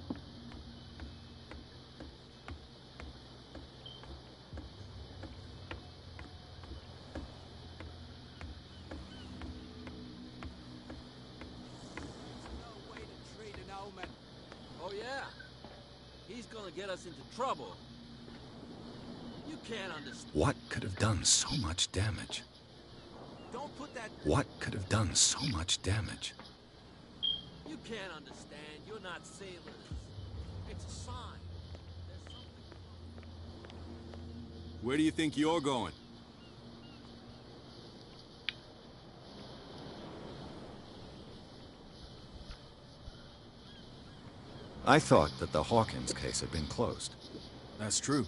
Oh, yeah? He's gonna get us into trouble. You can't understand. What could have done so much damage? Don't put that... What could have done so much damage? You can't understand. You're not sailors. It's a sign. There's something... Where do you think you're going? I thought that the Hawkins case had been closed. That's true.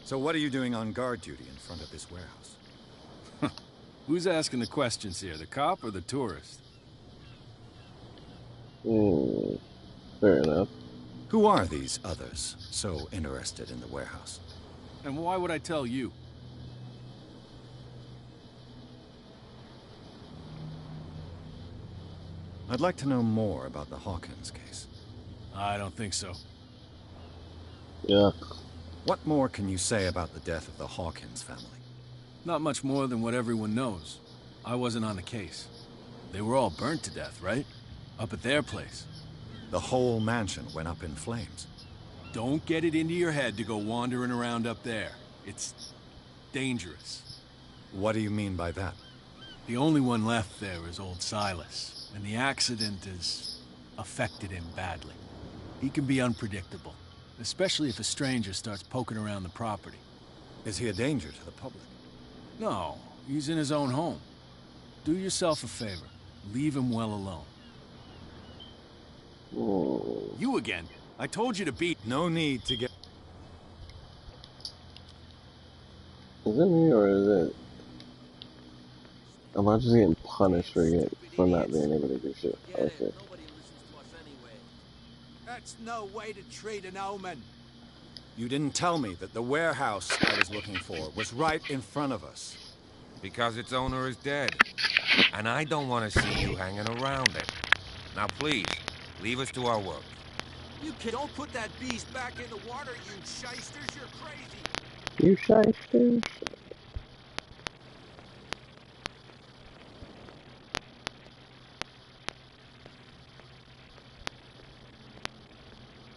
So what are you doing on guard duty in front of this warehouse? Who's asking the questions here, the cop or the tourist? Fair enough. Who are these others so interested in the warehouse? And why would I tell you? I'd like to know more about the Hawkins case. I don't think so. Yeah. What more can you say about the death of the Hawkins family? Not much more than what everyone knows. I wasn't on the case. They were all burnt to death, right? Up at their place. The whole mansion went up in flames. Don't get it into your head to go wandering around up there. It's dangerous. What do you mean by that? The only one left there is old Silas, and the accident has affected him badly. He can be unpredictable, especially if a stranger starts poking around the property. Is he a danger to the public? No, he's in his own home. Do yourself a favor. Leave him well alone. Whoa. You again. I told you to beat... No need to get... Is it me or is it... Am I just getting punished for not being able to do shit? Okay. That's no way to treat an omen. You didn't tell me that the warehouse I was looking for was right in front of us. Because its owner is dead. And I don't want to see you hanging around it. Now please, leave us to our work. You don't put that beast back in the water, you shysters. You're crazy. You shysters?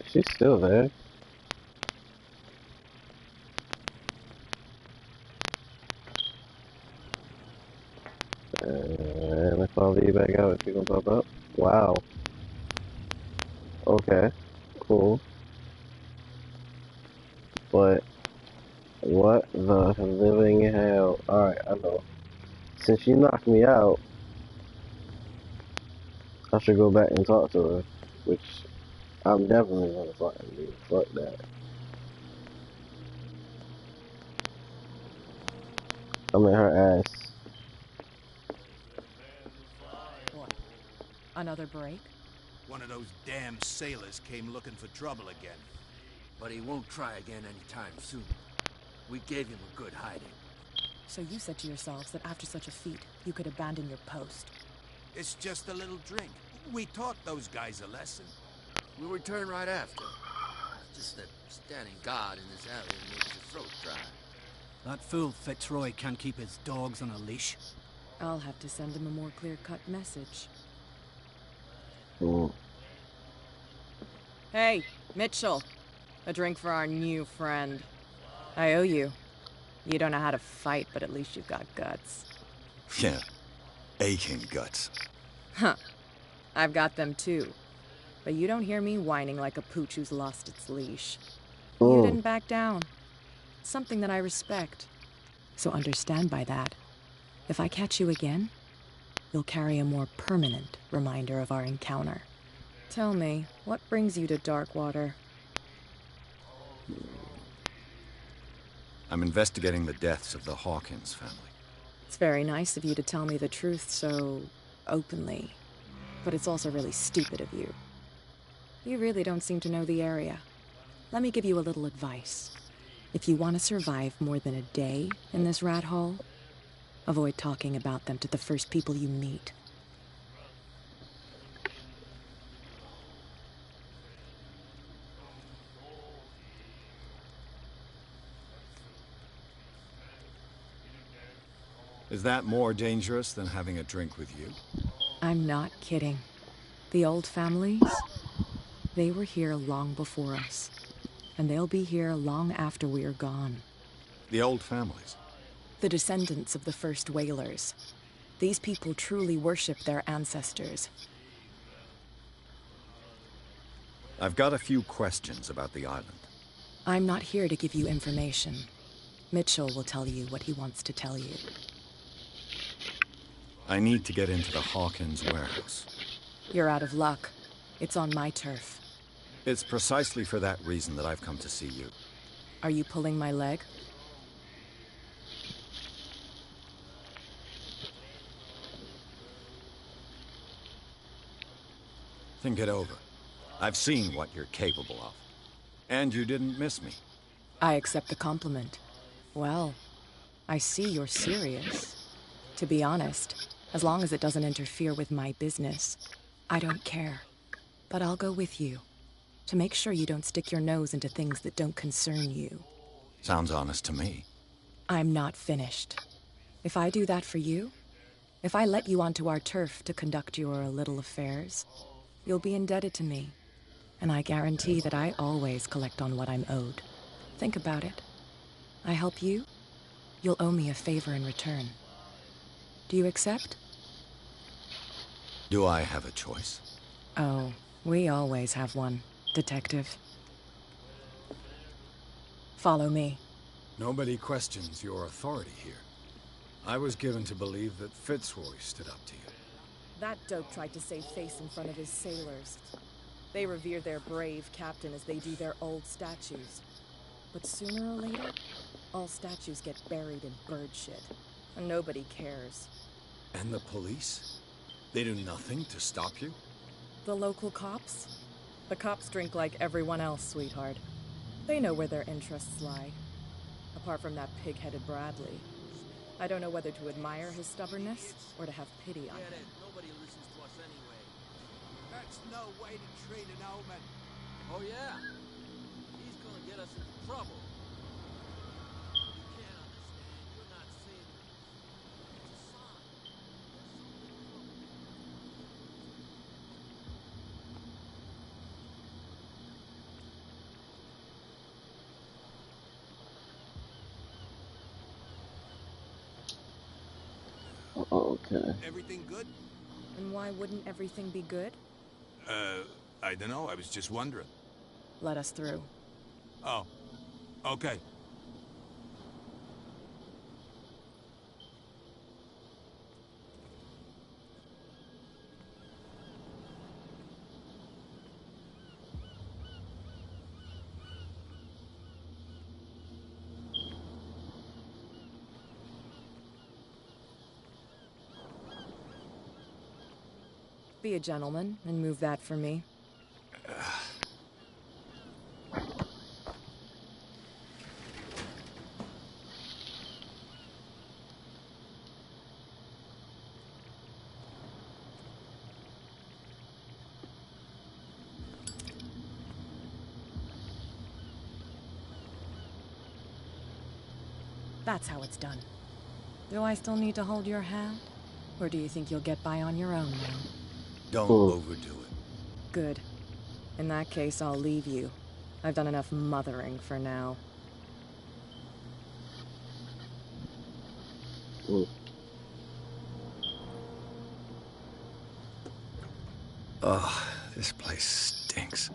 She's still there. And if I leave back out, is she gonna pop up? Wow. Okay. Cool. But what the living hell? Alright, I know. Since she knocked me out, I should go back and talk to her. Which I'm definitely gonna fucking do. Fuck that. I'm in her ass. What? Another break? One of those damn sailors came looking for trouble again. But he won't try again anytime soon. We gave him a good hiding. So you said to yourselves that after such a feat, you could abandon your post. It's just a little drink. We taught those guys a lesson. We'll return right after. Just that standing guard in this alley makes your throat dry. That fool Fitzroy can't keep his dogs on a leash. I'll have to send him a more clear-cut message. Mm. Hey, Mitchell. A drink for our new friend. I owe you. You don't know how to fight, but at least you've got guts. Yeah. Aching guts. Huh. I've got them too. But you don't hear me whining like a pooch who's lost its leash. You didn't back down. Something that I respect. So understand by that, if I catch you again, you'll carry a more permanent reminder of our encounter. Tell me, what brings you to Darkwater? I'm investigating the deaths of the Hawkins family. It's very nice of you to tell me the truth so openly. But it's also really stupid of you. You really don't seem to know the area. Let me give you a little advice. If you want to survive more than a day in this rat hole, avoid talking about them to the first people you meet. Is that more dangerous than having a drink with you? I'm not kidding. The old families, they were here long before us. And they'll be here long after we are gone. The old families? The descendants of the first whalers. These people truly worship their ancestors. I've got a few questions about the island. I'm not here to give you information. Mitchell will tell you what he wants to tell you. I need to get into the Hawkins warehouse. You're out of luck. It's on my turf. It's precisely for that reason that I've come to see you. Are you pulling my leg? Think it over. I've seen what you're capable of. And you didn't miss me. I accept the compliment. Well, I see you're serious. To be honest, as long as it doesn't interfere with my business, I don't care. But I'll go with you, to make sure you don't stick your nose into things that don't concern you. Sounds honest to me. I'm not finished. If I do that for you, if I let you onto our turf to conduct your little affairs, you'll be indebted to me. And I guarantee that I always collect on what I'm owed. Think about it. I help you, you'll owe me a favor in return. Do you accept? Do I have a choice? Oh, we always have one, Detective. Follow me. Nobody questions your authority here. I was given to believe that Fitzroy stood up to you. That dope tried to save face in front of his sailors. They revere their brave captain as they do their old statues. But sooner or later, all statues get buried in bird shit, and nobody cares. And the police? They do nothing to stop you? The local cops? The cops drink like everyone else, sweetheart. They know where their interests lie. Apart from that pig-headed Bradley. I don't know whether to admire his stubbornness or to have pity on him. Nobody listens to us anyway. That's no way to treat an omen. Oh yeah? He's gonna get us into trouble. You can't understand. You're not saving us. It's a sign. Okay. Everything good? And why wouldn't everything be good? I don't know. I was just wondering. Let us through. Oh, okay. Be a gentleman and move that for me. That's how it's done. Do I still need to hold your hand? Or do you think you'll get by on your own now? Don't overdo it. Good. In that case, I'll leave you. I've done enough mothering for now. Ugh, this place stinks.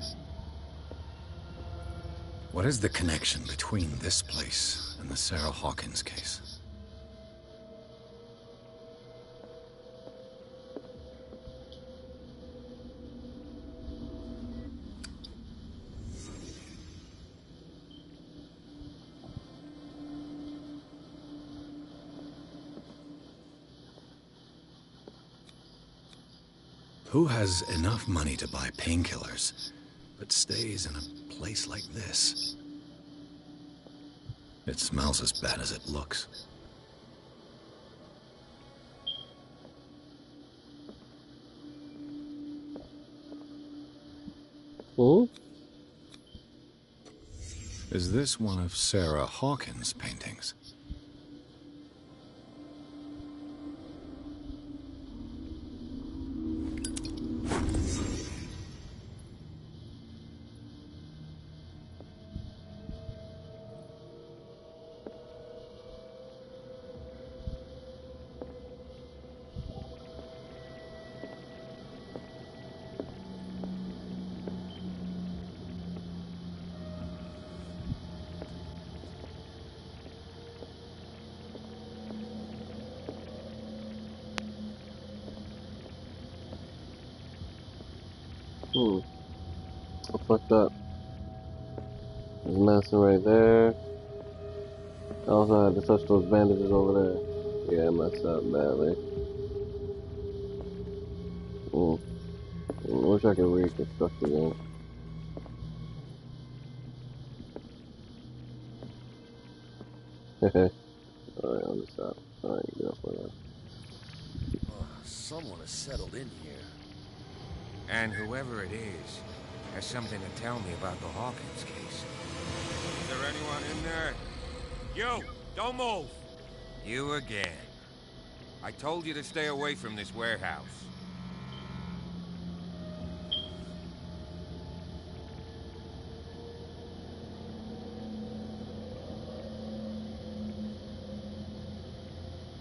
What is the connection between this place and the Sarah Hawkins case? Who has enough money to buy painkillers, but stays in a place like this? It smells as bad as it looks. Hmm? Is this one of Sarah Hawkins' paintings? I fucked up. There's medicine right there. I also had to touch those bandages over there. Yeah, I messed up badly. I wish I could reconstruct again. Alright, I'll just stop. Alright, get up with that. Someone has settled in here. And whoever it is has something to tell me about the Hawkins case. Is there anyone in there? You! Don't move! You again. I told you to stay away from this warehouse.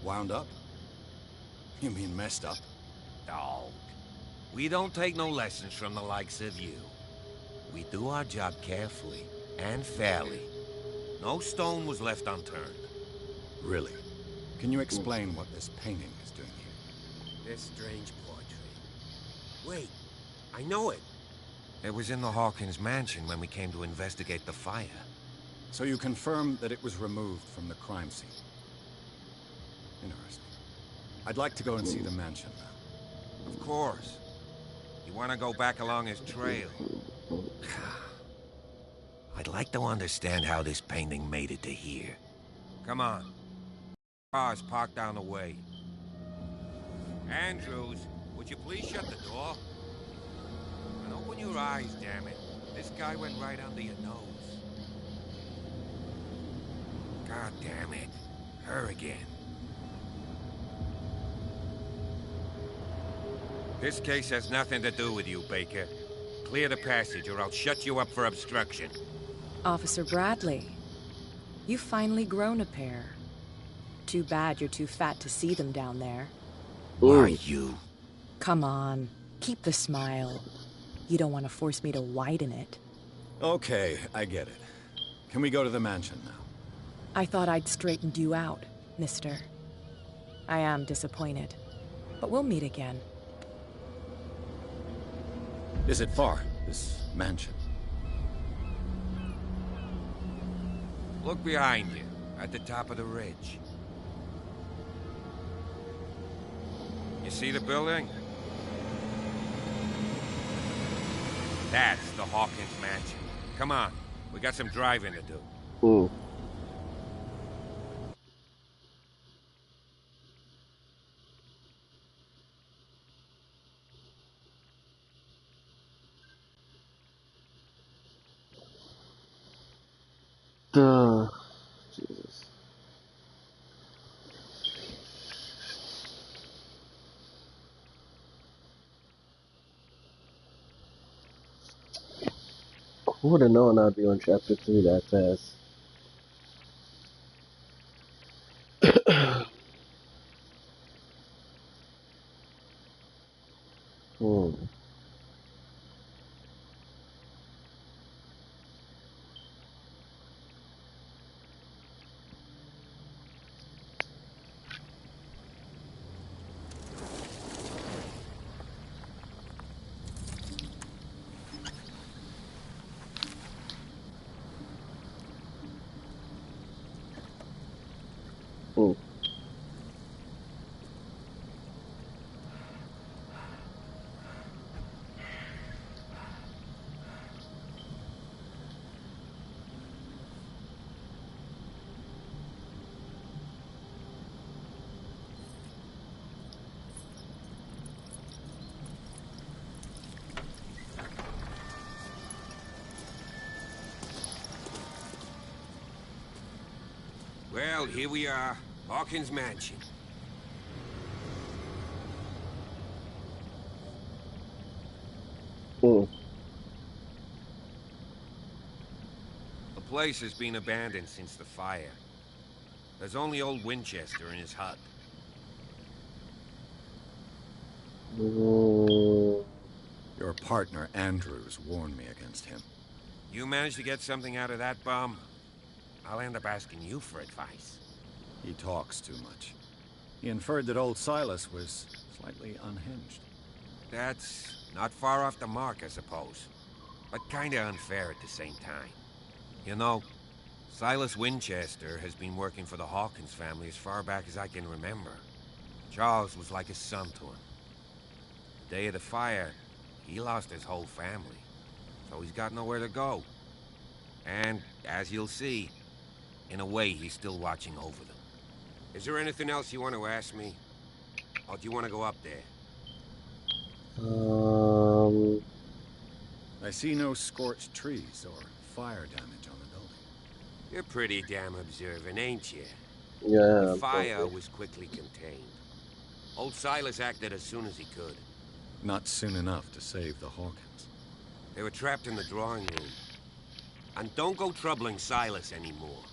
Wound up? You mean messed up? Dog. We don't take no lessons from the likes of you. We do our job carefully and fairly. No stone was left unturned. Really? Can you explain what this painting is doing here? This strange portrait. Wait, I know it. It was in the Hawkins mansion when we came to investigate the fire. So you confirm that it was removed from the crime scene? Interesting. I'd like to go and see the mansion now. Of course. You want to go back along his trail? I'd like to understand how this painting made it to here. Come on. Car's parked down the way. Andrews, would you please shut the door? And open your eyes, damn it. This guy went right under your nose. God damn it. Her again. This case has nothing to do with you, Baker. Clear the passage or I'll shut you up for obstruction. Officer Bradley, you've finally grown a pair. Too bad you're too fat to see them down there. Why you? Come on, keep the smile. You don't want to force me to widen it. Okay, I get it. Can we go to the mansion now? I thought I'd straightened you out, mister. I am disappointed, but we'll meet again. Is it far, this mansion? Look behind you, at the top of the ridge. You see the building? That's the Hawkins mansion. Come on, we got some driving to do. Jesus. Who would have known I'd be on chapter 3 that fast? Well, here we are. Hawkins Mansion. Mm. The place has been abandoned since the fire. There's only old Winchester in his hut. Mm. Your partner, Andrews, warned me against him. You managed to get something out of that bum? I'll end up asking you for advice. He talks too much. He inferred that old Silas was slightly unhinged. That's not far off the mark, I suppose. But kinda unfair at the same time. You know, Silas Winchester has been working for the Hawkins family as far back as I can remember. Charles was like a son to him. The day of the fire, he lost his whole family. So he's got nowhere to go. And, as you'll see, in a way, he's still watching over them. Is there anything else you want to ask me? Or do you want to go up there? I see no scorched trees or fire damage on the building. You're pretty damn observant, ain't you? Yeah. The fire was quickly contained. Old Silas acted as soon as he could. Not soon enough to save the Hawkins. They were trapped in the drawing room. And don't go troubling Silas anymore.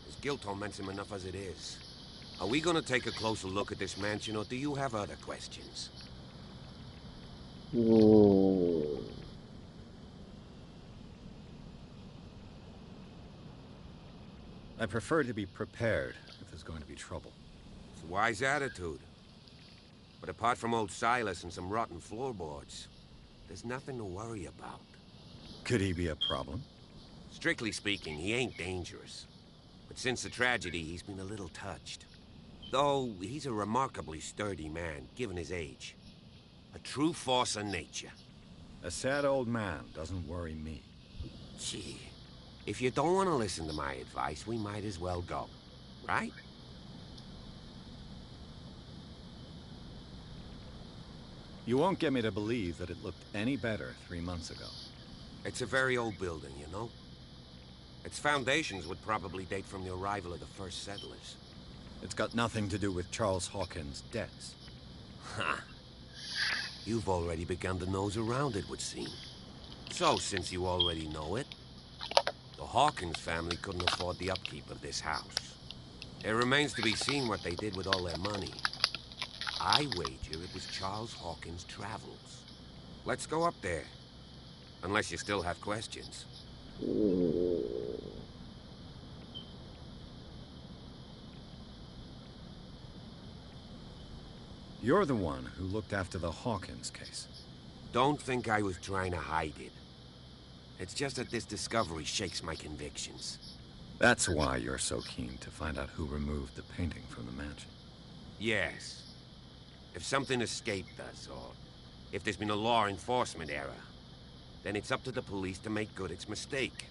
His guilt torments him enough as it is. Are we gonna take a closer look at this mansion, or do you have other questions? Mm. I prefer to be prepared if there's going to be trouble. It's a wise attitude. But apart from old Silas and some rotten floorboards, there's nothing to worry about. Could he be a problem? Strictly speaking, he ain't dangerous. But since the tragedy, he's been a little touched. Though, he's a remarkably sturdy man, given his age. A true force of nature. A sad old man doesn't worry me. Gee, if you don't want to listen to my advice, we might as well go. Right? You won't get me to believe that it looked any better 3 months ago. It's a very old building, you know? Its foundations would probably date from the arrival of the first settlers. It's got nothing to do with Charles Hawkins' debts. Ha! You've already begun to nose around, it would seem. So, since you already know it, the Hawkins family couldn't afford the upkeep of this house. It remains to be seen what they did with all their money. I wager it was Charles Hawkins' travels. Let's go up there. Unless you still have questions. You're the one who looked after the Hawkins case. Don't think I was trying to hide it. It's just that this discovery shakes my convictions. That's why you're so keen to find out who removed the painting from the mansion. Yes. If something escaped us, or if there's been a law enforcement error, then it's up to the police to make good its mistake.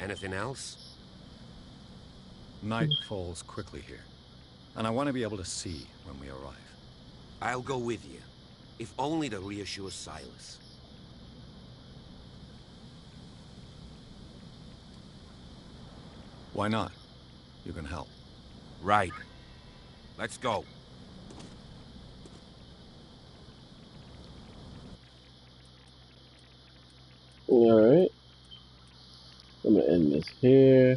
Anything else? Night falls quickly here, and I want to be able to see when we arrive. I'll go with you, if only to reassure Silas. Why not? You can help. Right. Let's go. Alright. I'm gonna end this here.